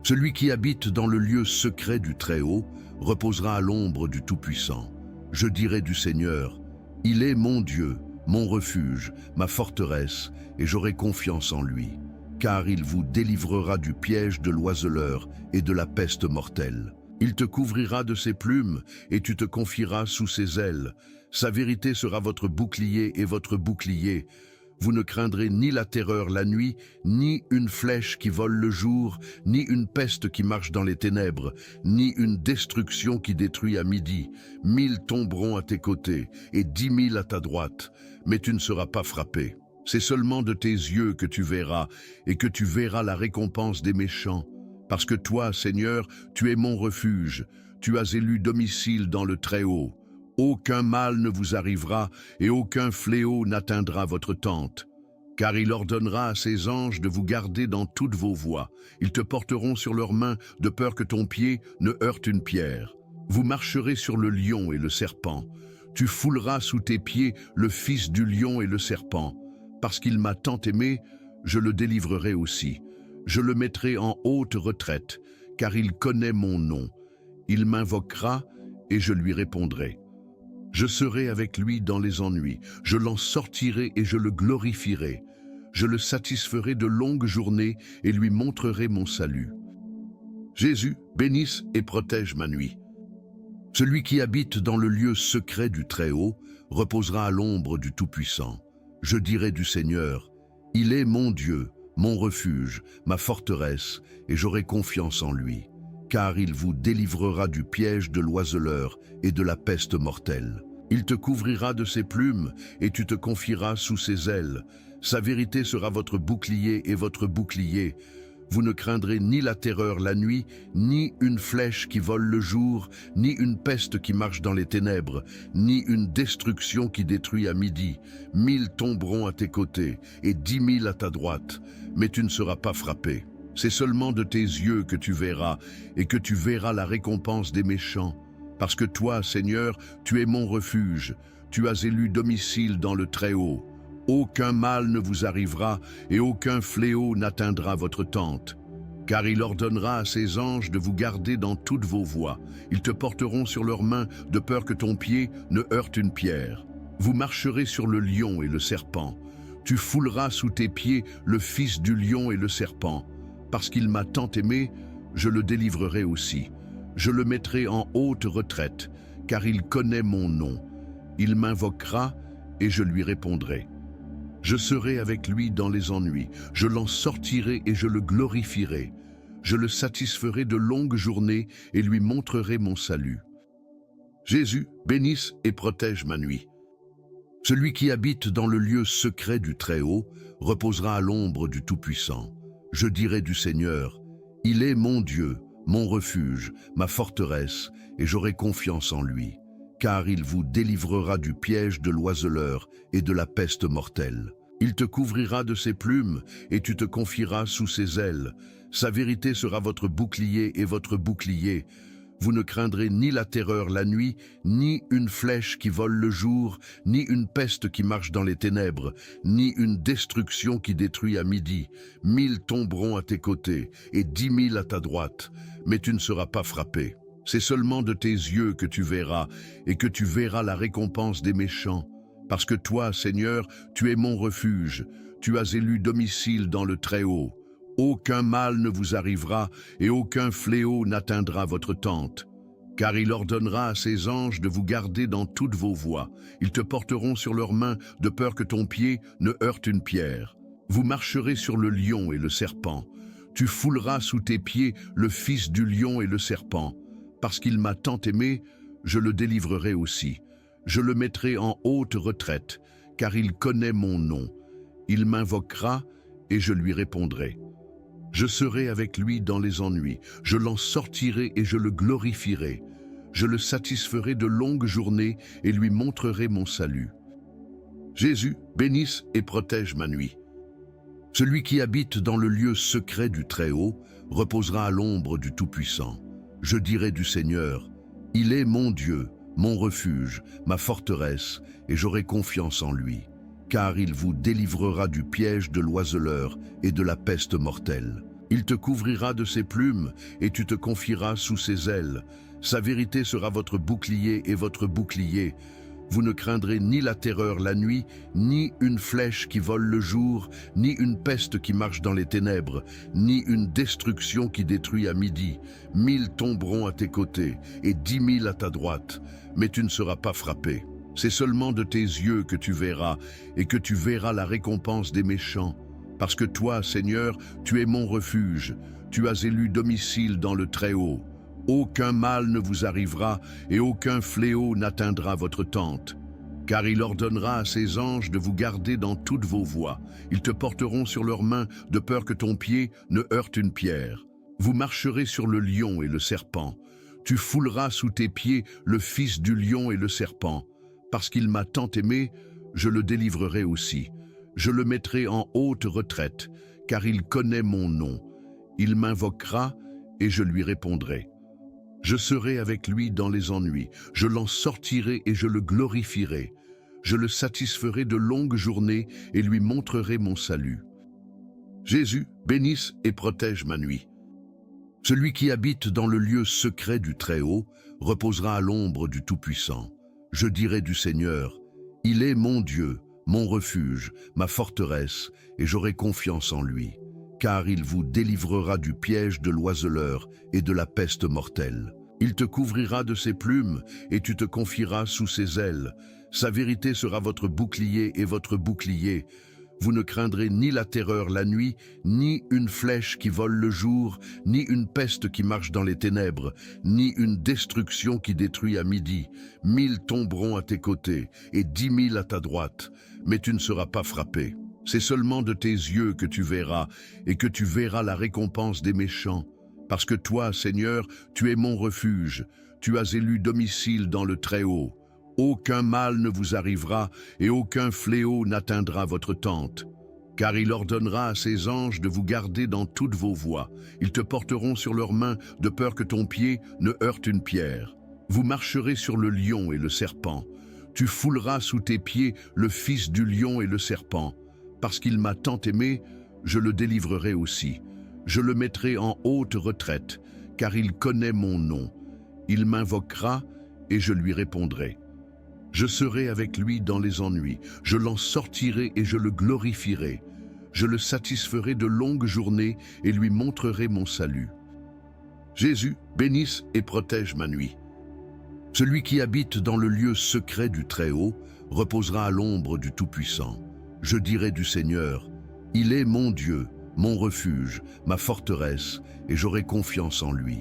Speaker 1: Celui qui habite dans le lieu secret du Très-Haut reposera à l'ombre du Tout-Puissant. Je dirai du Seigneur, il est mon Dieu, mon refuge, ma forteresse, et j'aurai confiance en lui. Car il vous délivrera du piège de l'oiseleur et de la peste mortelle. Il te couvrira de ses plumes et tu te confieras sous ses ailes. Sa vérité sera votre bouclier et votre bouclier. Vous ne craindrez ni la terreur la nuit, ni une flèche qui vole le jour, ni une peste qui marche dans les ténèbres, ni une destruction qui détruit à midi. 1000 tomberont à tes côtés et 10 000 à ta droite, mais tu ne seras pas frappé. C'est seulement de tes yeux que tu verras, et que tu verras la récompense des méchants. Parce que toi, Seigneur, tu es mon refuge, tu as élu domicile dans le Très-Haut. Aucun mal ne vous arrivera, et aucun fléau n'atteindra votre tente. Car il ordonnera à ses anges de vous garder dans toutes vos voies. Ils te porteront sur leurs mains, de peur que ton pied ne heurte une pierre. Vous marcherez sur le lion et le serpent. Tu fouleras sous tes pieds le fils du lion et le serpent. Parce qu'il m'a tant aimé, je le délivrerai aussi. Je le mettrai en haute retraite, car il connaît mon nom. Il m'invoquera et je lui répondrai. Je serai avec lui dans les ennuis, je l'en sortirai et je le glorifierai. Je le satisferai de longues journées et lui montrerai mon salut. Jésus, bénisse et protège ma nuit. Celui qui habite dans le lieu secret du Très-Haut reposera à l'ombre du Tout-Puissant. Je dirai du Seigneur, il est mon Dieu, mon refuge, ma forteresse, et j'aurai confiance en lui. Car il vous délivrera du piège de l'oiseleur et de la peste mortelle. Il te couvrira de ses plumes et tu te confieras sous ses ailes. Sa vérité sera votre bouclier et votre bouclier. Vous ne craindrez ni la terreur la nuit, ni une flèche qui vole le jour, ni une peste qui marche dans les ténèbres, ni une destruction qui détruit à midi. 1000 tomberont à tes côtés et 10 000 à ta droite, mais tu ne seras pas frappé. C'est seulement de tes yeux que tu verras, et que tu verras la récompense des méchants. Parce que toi, Seigneur, tu es mon refuge, tu as élu domicile dans le Très-Haut. Aucun mal ne vous arrivera, et aucun fléau n'atteindra votre tente. Car il ordonnera à ses anges de vous garder dans toutes vos voies. Ils te porteront sur leurs mains, de peur que ton pied ne heurte une pierre. Vous marcherez sur le lion et le serpent. Tu fouleras sous tes pieds le fils du lion et le serpent. Parce qu'il m'a tant aimé, je le délivrerai aussi. Je le mettrai en haute retraite, car il connaît mon nom. Il m'invoquera et je lui répondrai. Je serai avec lui dans les ennuis, je l'en sortirai et je le glorifierai. Je le satisferai de longues journées et lui montrerai mon salut. Jésus, bénisse et protège ma nuit. Celui qui habite dans le lieu secret du Très-Haut reposera à l'ombre du Tout-Puissant. Je dirai du Seigneur, il est mon Dieu, mon refuge, ma forteresse, et j'aurai confiance en lui, car il vous délivrera du piège de l'oiseleur et de la peste mortelle. Il te couvrira de ses plumes, et tu te confieras sous ses ailes. Sa vérité sera votre bouclier et votre bouclier. Vous ne craindrez ni la terreur la nuit, ni une flèche qui vole le jour, ni une peste qui marche dans les ténèbres, ni une destruction qui détruit à midi. 1000 tomberont à tes côtés, et 10 000 à ta droite, mais tu ne seras pas frappé. C'est seulement de tes yeux que tu verras, et que tu verras la récompense des méchants. Parce que toi, Seigneur, tu es mon refuge, tu as élu domicile dans le Très-Haut. Aucun mal ne vous arrivera et aucun fléau n'atteindra votre tente. Car il ordonnera à ses anges de vous garder dans toutes vos voies. Ils te porteront sur leurs mains de peur que ton pied ne heurte une pierre. Vous marcherez sur le lion et le serpent. Tu fouleras sous tes pieds le fils du lion et le serpent. Parce qu'il m'a tant aimé, je le délivrerai aussi. Je le mettrai en haute retraite, car il connaît mon nom. Il m'invoquera et je lui répondrai. Je serai avec lui dans les ennuis, je l'en sortirai et je le glorifierai. Je le satisferai de longues journées et lui montrerai mon salut. Jésus, bénisse et protège ma nuit. Celui qui habite dans le lieu secret du Très-Haut reposera à l'ombre du Tout-Puissant. Je dirai du Seigneur, il est mon Dieu, mon refuge, ma forteresse, et j'aurai confiance en lui. Car il vous délivrera du piège de l'oiseleur et de la peste mortelle. Il te couvrira de ses plumes, et tu te confieras sous ses ailes. Sa vérité sera votre bouclier et votre bouclier. Vous ne craindrez ni la terreur la nuit, ni une flèche qui vole le jour, ni une peste qui marche dans les ténèbres, ni une destruction qui détruit à midi. 1000 tomberont à tes côtés, et 10 000 à ta droite, mais tu ne seras pas frappé. C'est seulement de tes yeux que tu verras, et que tu verras la récompense des méchants. Parce que toi, Seigneur, tu es mon refuge, tu as élu domicile dans le Très-Haut. Aucun mal ne vous arrivera, et aucun fléau n'atteindra votre tente. Car il ordonnera à ses anges de vous garder dans toutes vos voies. Ils te porteront sur leurs mains, de peur que ton pied ne heurte une pierre. Vous marcherez sur le lion et le serpent. Tu fouleras sous tes pieds le fils du lion et le serpent. Parce qu'il m'a tant aimé, je le délivrerai aussi. Je le mettrai en haute retraite, car il connaît mon nom. Il m'invoquera et je lui répondrai. Je serai avec lui dans les ennuis, je l'en sortirai et je le glorifierai. Je le satisferai de longues journées et lui montrerai mon salut. Jésus, bénisse et protège ma nuit. Celui qui habite dans le lieu secret du Très-Haut reposera à l'ombre du Tout-Puissant. Je dirai du Seigneur, il est mon Dieu, mon refuge, ma forteresse, et j'aurai confiance en lui, car il vous délivrera du piège de l'oiseleur et de la peste mortelle. Il te couvrira de ses plumes, et tu te confieras sous ses ailes. Sa vérité sera votre bouclier et votre bouclier. Vous ne craindrez ni la terreur la nuit, ni une flèche qui vole le jour, ni une peste qui marche dans les ténèbres, ni une destruction qui détruit à midi. 1000 tomberont à tes côtés, et 10 000 à ta droite, mais tu ne seras pas frappé. C'est seulement de tes yeux que tu verras, et que tu verras la récompense des méchants. Parce que toi, Seigneur, tu es mon refuge, tu as élu domicile dans le Très-Haut. Aucun mal ne vous arrivera et aucun fléau n'atteindra votre tente. Car il ordonnera à ses anges de vous garder dans toutes vos voies. Ils te porteront sur leurs mains de peur que ton pied ne heurte une pierre. Vous marcherez sur le lion et le serpent. Tu fouleras sous tes pieds le fils du lion et le serpent. Parce qu'il m'a tant aimé, je le délivrerai aussi. Je le mettrai en haute retraite, car il connaît mon nom. Il m'invoquera et je lui répondrai. Je serai avec lui dans les ennuis, je l'en sortirai et je le glorifierai. Je le satisferai de longues journées et lui montrerai mon salut. Jésus, bénisse et protège ma nuit. Celui qui habite dans le lieu secret du Très-Haut reposera à l'ombre du Tout-Puissant. Je dirai du Seigneur, il est mon Dieu, mon refuge, ma forteresse, et j'aurai confiance en lui,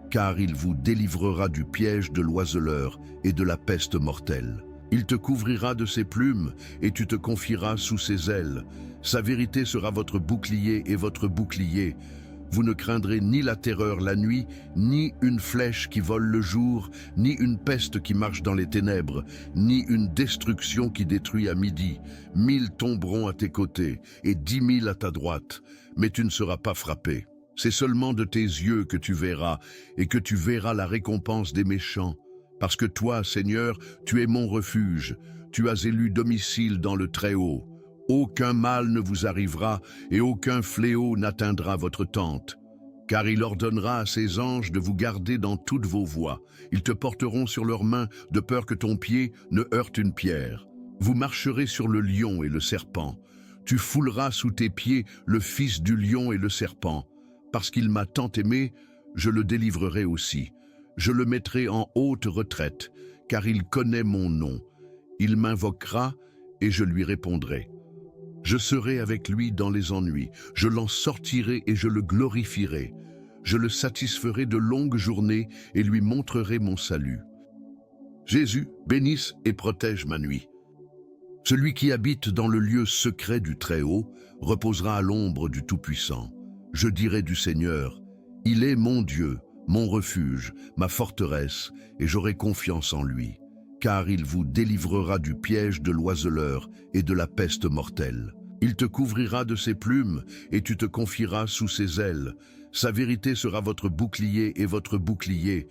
Speaker 1: car il vous délivrera du piège de l'oiseleur et de la peste mortelle. Il te couvrira de ses plumes, et tu te confieras sous ses ailes. Sa vérité sera votre bouclier et votre bouclier. Vous ne craindrez ni la terreur la nuit, ni une flèche qui vole le jour, ni une peste qui marche dans les ténèbres, ni une destruction qui détruit à midi. 1000 tomberont à tes côtés, et 10 000 à ta droite, mais tu ne seras pas frappé. C'est seulement de tes yeux que tu verras, et que tu verras la récompense des méchants. Parce que toi, Seigneur, tu es mon refuge, tu as élu domicile dans le Très-Haut. Aucun mal ne vous arrivera et aucun fléau n'atteindra votre tente. Car il ordonnera à ses anges de vous garder dans toutes vos voies. Ils te porteront sur leurs mains de peur que ton pied ne heurte une pierre. Vous marcherez sur le lion et le serpent. Tu fouleras sous tes pieds le fils du lion et le serpent. Parce qu'il m'a tant aimé, je le délivrerai aussi. Je le mettrai en haute retraite, car il connaît mon nom. Il m'invoquera et je lui répondrai. Je serai avec lui dans les ennuis, je l'en sortirai et je le glorifierai. Je le satisferai de longues journées et lui montrerai mon salut. Jésus, bénisse et protège ma nuit. Celui qui habite dans le lieu secret du Très-Haut reposera à l'ombre du Tout-Puissant. Je dirai du Seigneur, il est mon Dieu, mon refuge, ma forteresse, et j'aurai confiance en lui. Car il vous délivrera du piège de l'oiseleur et de la peste mortelle. Il te couvrira de ses plumes, et tu te confieras sous ses ailes. Sa vérité sera votre bouclier et votre bouclier.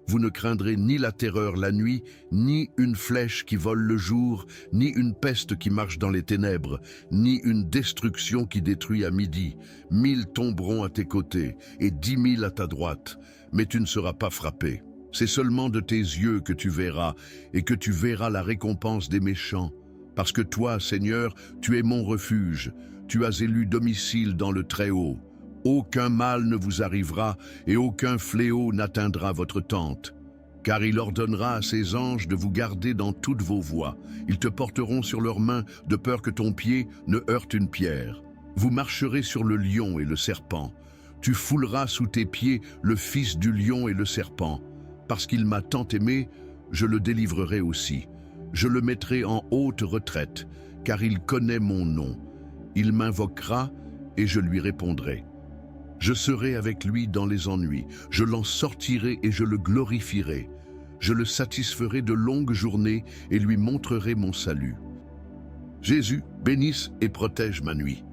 Speaker 1: Vous ne craindrez ni la terreur la nuit, ni une flèche qui vole le jour, ni une peste qui marche dans les ténèbres, ni une destruction qui détruit à midi. 1000 tomberont à tes côtés, et 10 000 à ta droite, mais tu ne seras pas frappé. C'est seulement de tes yeux que tu verras, et que tu verras la récompense des méchants. Parce que toi, Seigneur, tu es mon refuge, tu as élu domicile dans le Très-Haut. Aucun mal ne vous arrivera, et aucun fléau n'atteindra votre tente. Car il ordonnera à ses anges de vous garder dans toutes vos voies. Ils te porteront sur leurs mains, de peur que ton pied ne heurte une pierre. Vous marcherez sur le lion et le serpent. Tu fouleras sous tes pieds le fils du lion et le serpent. Parce qu'il m'a tant aimé, je le délivrerai aussi. Je le mettrai en haute retraite, car il connaît mon nom. Il m'invoquera et je lui répondrai. Je serai avec lui dans les ennuis, je l'en sortirai et je le glorifierai. Je le satisferai de longues journées et lui montrerai mon salut. Jésus, bénisse et protège ma nuit.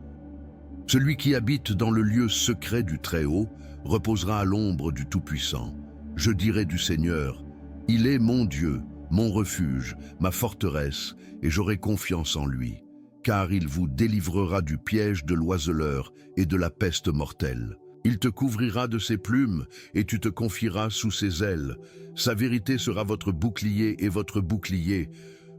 Speaker 1: Celui qui habite dans le lieu secret du Très-Haut reposera à l'ombre du Tout-Puissant. Je dirai du Seigneur, il est mon Dieu, mon refuge, ma forteresse, et j'aurai confiance en lui, car il vous délivrera du piège de l'oiseleur et de la peste mortelle. Il te couvrira de ses plumes, et tu te confieras sous ses ailes. Sa vérité sera votre bouclier et votre bouclier.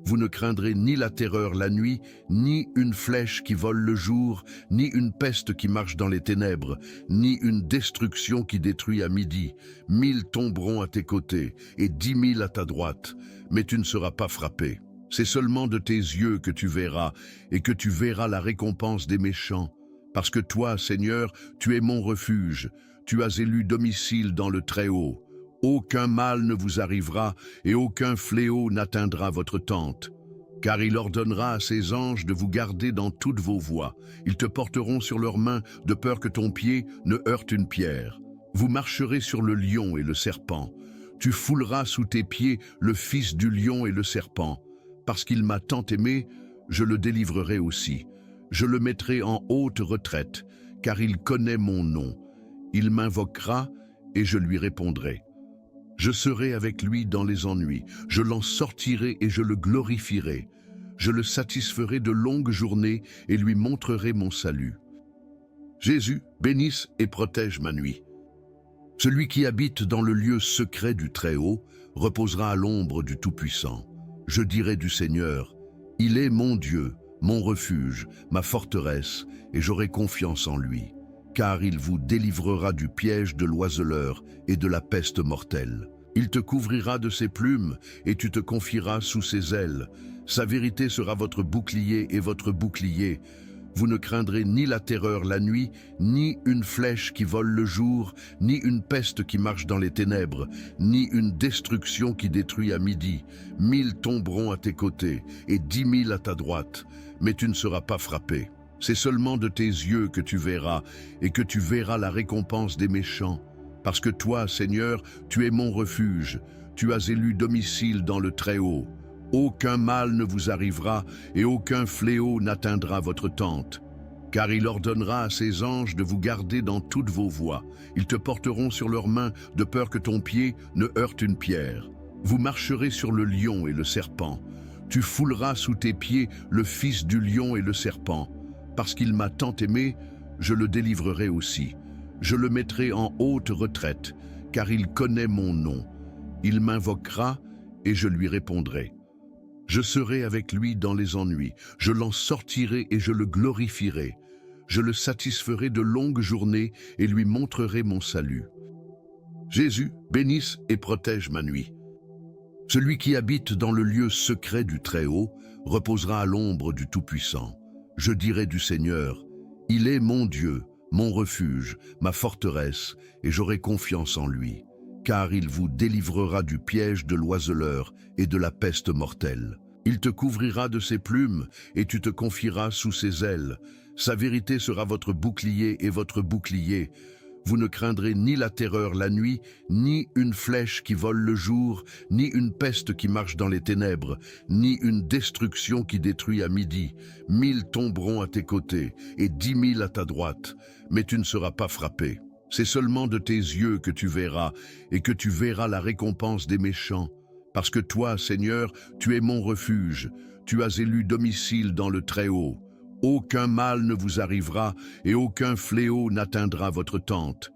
Speaker 1: Vous ne craindrez ni la terreur la nuit, ni une flèche qui vole le jour, ni une peste qui marche dans les ténèbres, ni une destruction qui détruit à midi. 1000 tomberont à tes côtés, et 10 000 à ta droite, mais tu ne seras pas frappé. C'est seulement de tes yeux que tu verras, et que tu verras la récompense des méchants. Parce que toi, Seigneur, tu es mon refuge, tu as élu domicile dans le Très-Haut. Aucun mal ne vous arrivera et aucun fléau n'atteindra votre tente. Car il ordonnera à ses anges de vous garder dans toutes vos voies. Ils te porteront sur leurs mains de peur que ton pied ne heurte une pierre. Vous marcherez sur le lion et le serpent. Tu fouleras sous tes pieds le fils du lion et le serpent. Parce qu'il m'a tant aimé, je le délivrerai aussi. Je le mettrai en haute retraite, car il connaît mon nom. Il m'invoquera et je lui répondrai. Je serai avec lui dans les ennuis, je l'en sortirai et je le glorifierai. Je le satisferai de longues journées et lui montrerai mon salut. Jésus, bénisse et protège ma nuit. Celui qui habite dans le lieu secret du Très-Haut reposera à l'ombre du Tout-Puissant. Je dirai du Seigneur, il est mon Dieu, mon refuge, ma forteresse, et j'aurai confiance en lui. car il vous délivrera du piège de l'oiseleur et de la peste mortelle. Il te couvrira de ses plumes, et tu te confieras sous ses ailes. Sa vérité sera votre bouclier et votre bouclier. Vous ne craindrez ni la terreur la nuit, ni une flèche qui vole le jour, ni une peste qui marche dans les ténèbres, ni une destruction qui détruit à midi. 1000 tomberont à tes côtés, et 10 000 à ta droite, mais tu ne seras pas frappé. C'est seulement de tes yeux que tu verras, et que tu verras la récompense des méchants. Parce que toi, Seigneur, tu es mon refuge, tu as élu domicile dans le Très-Haut. Aucun mal ne vous arrivera et aucun fléau n'atteindra votre tente. Car il ordonnera à ses anges de vous garder dans toutes vos voies. Ils te porteront sur leurs mains de peur que ton pied ne heurte une pierre. Vous marcherez sur le lion et le serpent. Tu fouleras sous tes pieds le fils du lion et le serpent. Parce qu'il m'a tant aimé, je le délivrerai aussi. Je le mettrai en haute retraite, car il connaît mon nom. Il m'invoquera et je lui répondrai. Je serai avec lui dans les ennuis, je l'en sortirai et je le glorifierai. Je le satisferai de longues journées et lui montrerai mon salut. Jésus, bénisse et protège ma nuit. Celui qui habite dans le lieu secret du Très-Haut reposera à l'ombre du Tout-Puissant. Je dirai du Seigneur, il est mon Dieu, mon refuge, ma forteresse, et j'aurai confiance en lui, car il vous délivrera du piège de l'oiseleur et de la peste mortelle. Il te couvrira de ses plumes, et tu te confieras sous ses ailes. Sa vérité sera votre bouclier et votre bouclier. Vous ne craindrez ni la terreur la nuit, ni une flèche qui vole le jour, ni une peste qui marche dans les ténèbres, ni une destruction qui détruit à midi. 1000 tomberont à tes côtés, et 10 000 à ta droite, mais tu ne seras pas frappé. C'est seulement de tes yeux que tu verras, et que tu verras la récompense des méchants. Parce que toi, Seigneur, tu es mon refuge, tu as élu domicile dans le Très-Haut. Aucun mal ne vous arrivera et aucun fléau n'atteindra votre tente.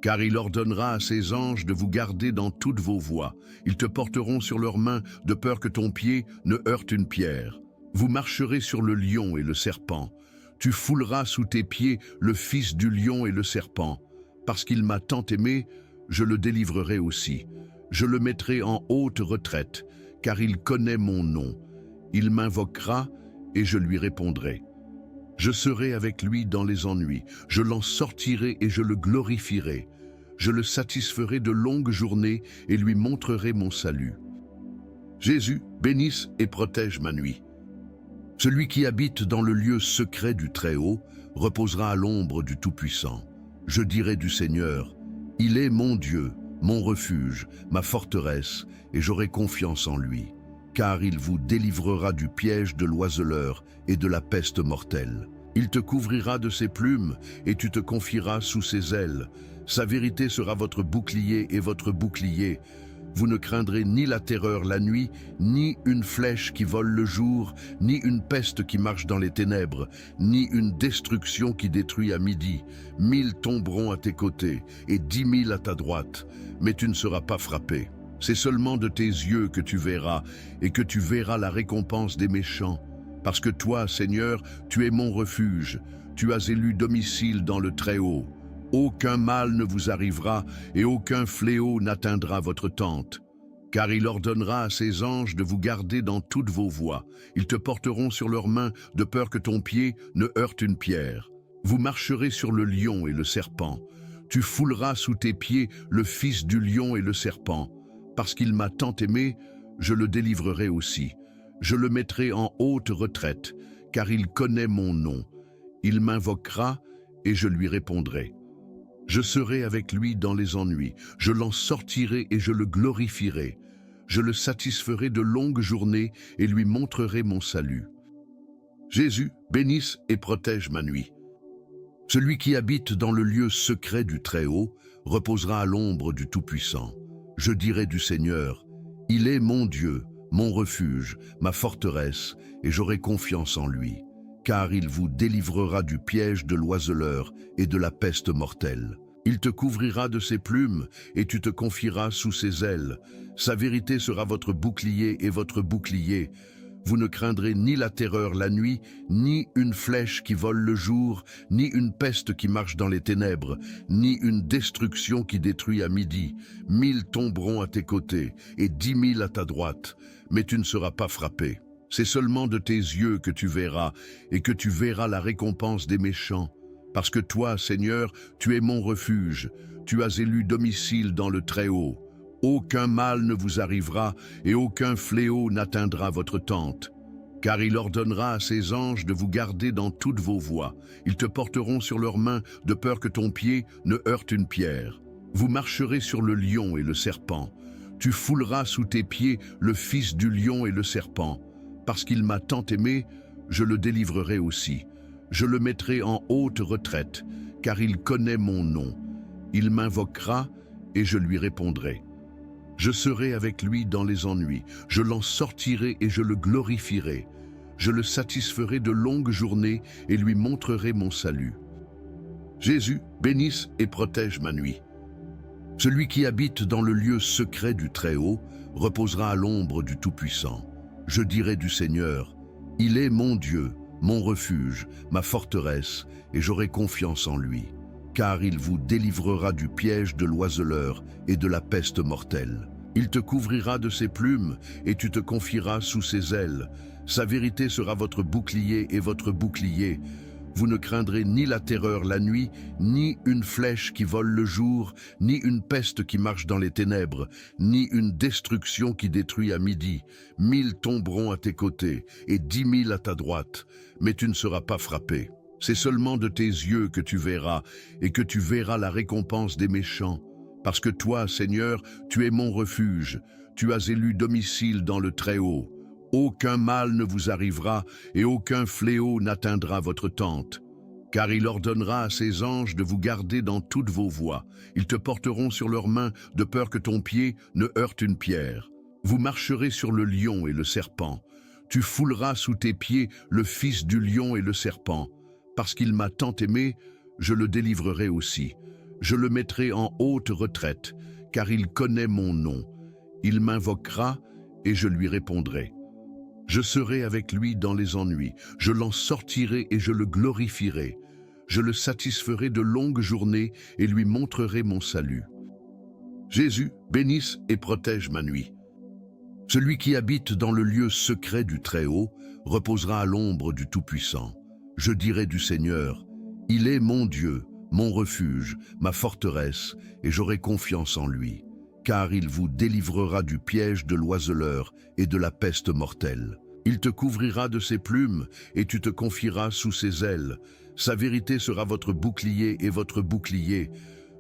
Speaker 1: Car il ordonnera à ses anges de vous garder dans toutes vos voies. Ils te porteront sur leurs mains de peur que ton pied ne heurte une pierre. Vous marcherez sur le lion et le serpent. Tu fouleras sous tes pieds le fils du lion et le serpent. Parce qu'il m'a tant aimé, je le délivrerai aussi. Je le mettrai en haute retraite, car il connaît mon nom. Il m'invoquera et je lui répondrai. Je serai avec lui dans les ennuis, je l'en sortirai et je le glorifierai. Je le satisferai de longues journées et lui montrerai mon salut. Jésus, bénisse et protège ma nuit. Celui qui habite dans le lieu secret du Très-Haut reposera à l'ombre du Tout-Puissant. Je dirai du Seigneur, il est mon Dieu, mon refuge, ma forteresse, et j'aurai confiance en lui. Car il vous délivrera du piège de l'oiseleur et de la peste mortelle. Il te couvrira de ses plumes, et tu te confieras sous ses ailes. Sa vérité sera votre bouclier et votre bouclier. Vous ne craindrez ni la terreur la nuit, ni une flèche qui vole le jour, ni une peste qui marche dans les ténèbres, ni une destruction qui détruit à midi. 1000 tomberont à tes côtés, et 10 000 à ta droite, mais tu ne seras pas frappé. C'est seulement de tes yeux que tu verras, et que tu verras la récompense des méchants. Parce que toi, Seigneur, tu es mon refuge, tu as élu domicile dans le Très-Haut. Aucun mal ne vous arrivera, et aucun fléau n'atteindra votre tente. Car il ordonnera à ses anges de vous garder dans toutes vos voies. Ils te porteront sur leurs mains de peur que ton pied ne heurte une pierre. Vous marcherez sur le lion et le serpent. Tu fouleras sous tes pieds le fils du lion et le serpent. Parce qu'il m'a tant aimé, je le délivrerai aussi. Je le mettrai en haute retraite, car il connaît mon nom. Il m'invoquera et je lui répondrai. Je serai avec lui dans les ennuis, je l'en sortirai et je le glorifierai. Je le satisferai de longues journées et lui montrerai mon salut. Jésus, bénisse et protège ma nuit. Celui qui habite dans le lieu secret du Très-Haut reposera à l'ombre du Tout-Puissant. Je dirai du Seigneur, il est mon Dieu, mon refuge, ma forteresse, et j'aurai confiance en lui. Car il vous délivrera du piège de l'oiseleur et de la peste mortelle. Il te couvrira de ses plumes, et tu te confieras sous ses ailes. Sa vérité sera votre bouclier et votre bouclier. Vous ne craindrez ni la terreur la nuit, ni une flèche qui vole le jour, ni une peste qui marche dans les ténèbres, ni une destruction qui détruit à midi. 1000 tomberont à tes côtés et 10 000 à ta droite, mais tu ne seras pas frappé. C'est seulement de tes yeux que tu verras, et que tu verras la récompense des méchants. Parce que toi, Seigneur, tu es mon refuge, tu as élu domicile dans le Très-Haut. Aucun mal ne vous arrivera et aucun fléau n'atteindra votre tente. Car il ordonnera à ses anges de vous garder dans toutes vos voies. Ils te porteront sur leurs mains de peur que ton pied ne heurte une pierre. Vous marcherez sur le lion et le serpent. Tu fouleras sous tes pieds le fils du lion et le serpent. Parce qu'il m'a tant aimé, je le délivrerai aussi. Je le mettrai en haute retraite, car il connaît mon nom. Il m'invoquera et je lui répondrai. Je serai avec lui dans les ennuis, je l'en sortirai et je le glorifierai. Je le satisferai de longues journées et lui montrerai mon salut. Jésus, bénisse et protège ma nuit. Celui qui habite dans le lieu secret du Très-Haut reposera à l'ombre du Tout-Puissant. Je dirai du Seigneur, il est mon Dieu, mon refuge, ma forteresse, et j'aurai confiance en lui. Car il vous délivrera du piège de l'oiseleur et de la peste mortelle. Il te couvrira de ses plumes et tu te confieras sous ses ailes. Sa vérité sera votre bouclier et votre bouclier. Vous ne craindrez ni la terreur la nuit, ni une flèche qui vole le jour, ni une peste qui marche dans les ténèbres, ni une destruction qui détruit à midi. 1000 tomberont à tes côtés et 10 000 à ta droite, mais tu ne seras pas frappé. C'est seulement de tes yeux que tu verras, et que tu verras la récompense des méchants. Parce que toi, Seigneur, tu es mon refuge, tu as élu domicile dans le Très-Haut. Aucun mal ne vous arrivera, et aucun fléau n'atteindra votre tente. Car il ordonnera à ses anges de vous garder dans toutes vos voies. Ils te porteront sur leurs mains, de peur que ton pied ne heurte une pierre. Vous marcherez sur le lion et le serpent. Tu fouleras sous tes pieds le fils du lion et le serpent. Parce qu'il m'a tant aimé, je le délivrerai aussi. Je le mettrai en haute retraite, car il connaît mon nom. Il m'invoquera et je lui répondrai. Je serai avec lui dans les ennuis, je l'en sortirai et je le glorifierai. Je le satisferai de longues journées et lui montrerai mon salut. Jésus, bénisse et protège ma nuit. Celui qui habite dans le lieu secret du Très-Haut reposera à l'ombre du Tout-Puissant. Je dirai du Seigneur, il est mon Dieu, mon refuge, ma forteresse, et j'aurai confiance en lui. Car il vous délivrera du piège de l'oiseleur et de la peste mortelle. Il te couvrira de ses plumes et tu te confieras sous ses ailes. Sa vérité sera votre bouclier et votre bouclier.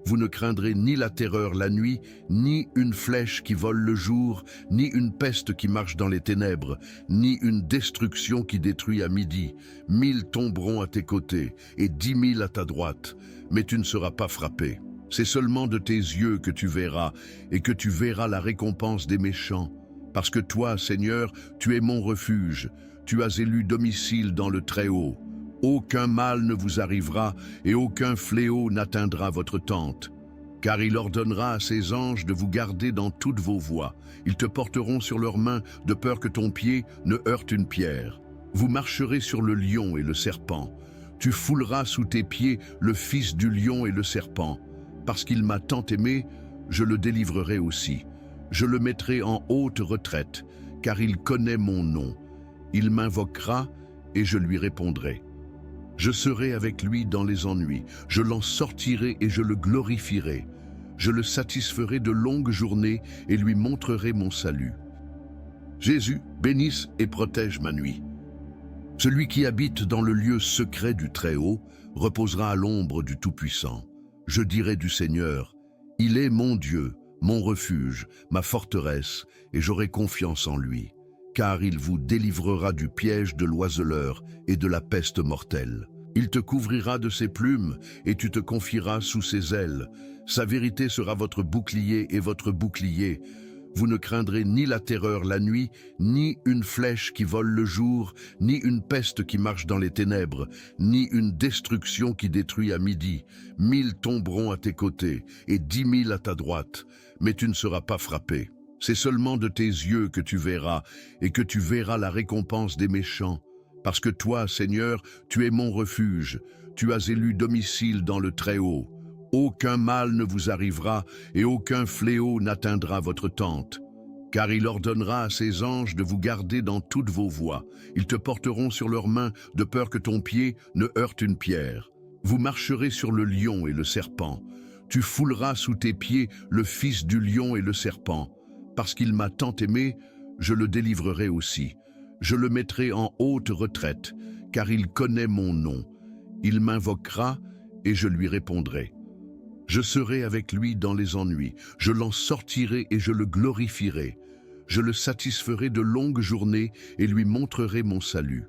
Speaker 1: Vous ne craindrez ni la terreur la nuit, ni une flèche qui vole le jour, ni une peste qui marche dans les ténèbres, ni une destruction qui détruit à midi. 1000 tomberont à tes côtés et 10 000 à ta droite, mais tu ne seras pas frappé. C'est seulement de tes yeux que tu verras, et que tu verras la récompense des méchants. Parce que toi, Seigneur, tu es mon refuge, tu as élu domicile dans le Très-Haut. Aucun mal ne vous arrivera et aucun fléau n'atteindra votre tente. Car il ordonnera à ses anges de vous garder dans toutes vos voies. Ils te porteront sur leurs mains de peur que ton pied ne heurte une pierre. Vous marcherez sur le lion et le serpent. Tu fouleras sous tes pieds le fils du lion et le serpent. Parce qu'il m'a tant aimé, je le délivrerai aussi. Je le mettrai en haute retraite, car il connaît mon nom. Il m'invoquera et je lui répondrai. Je serai avec lui dans les ennuis, je l'en sortirai et je le glorifierai. Je le satisferai de longues journées et lui montrerai mon salut. Jésus, bénisse et protège ma nuit. Celui qui habite dans le lieu secret du Très-Haut reposera à l'ombre du Tout-Puissant. Je dirai du Seigneur, il est mon Dieu, mon refuge, ma forteresse, et j'aurai confiance en lui. Car il vous délivrera du piège de l'oiseleur et de la peste mortelle. Il te couvrira de ses plumes et tu te confieras sous ses ailes. Sa vérité sera votre bouclier et votre bouclier. Vous ne craindrez ni la terreur la nuit, ni une flèche qui vole le jour, ni une peste qui marche dans les ténèbres, ni une destruction qui détruit à midi. 1000 tomberont à tes côtés et 10 000 à ta droite, mais tu ne seras pas frappé. C'est seulement de tes yeux que tu verras, et que tu verras la récompense des méchants. Parce que toi, Seigneur, tu es mon refuge, tu as élu domicile dans le Très-Haut. Aucun mal ne vous arrivera, et aucun fléau n'atteindra votre tente. Car il ordonnera à ses anges de vous garder dans toutes vos voies. Ils te porteront sur leurs mains, de peur que ton pied ne heurte une pierre. Vous marcherez sur le lion et le serpent. Tu fouleras sous tes pieds le fils du lion et le serpent. Parce qu'il m'a tant aimé, je le délivrerai aussi. Je le mettrai en haute retraite, car il connaît mon nom. Il m'invoquera et je lui répondrai. Je serai avec lui dans les ennuis, je l'en sortirai et je le glorifierai. Je le satisferai de longues journées et lui montrerai mon salut.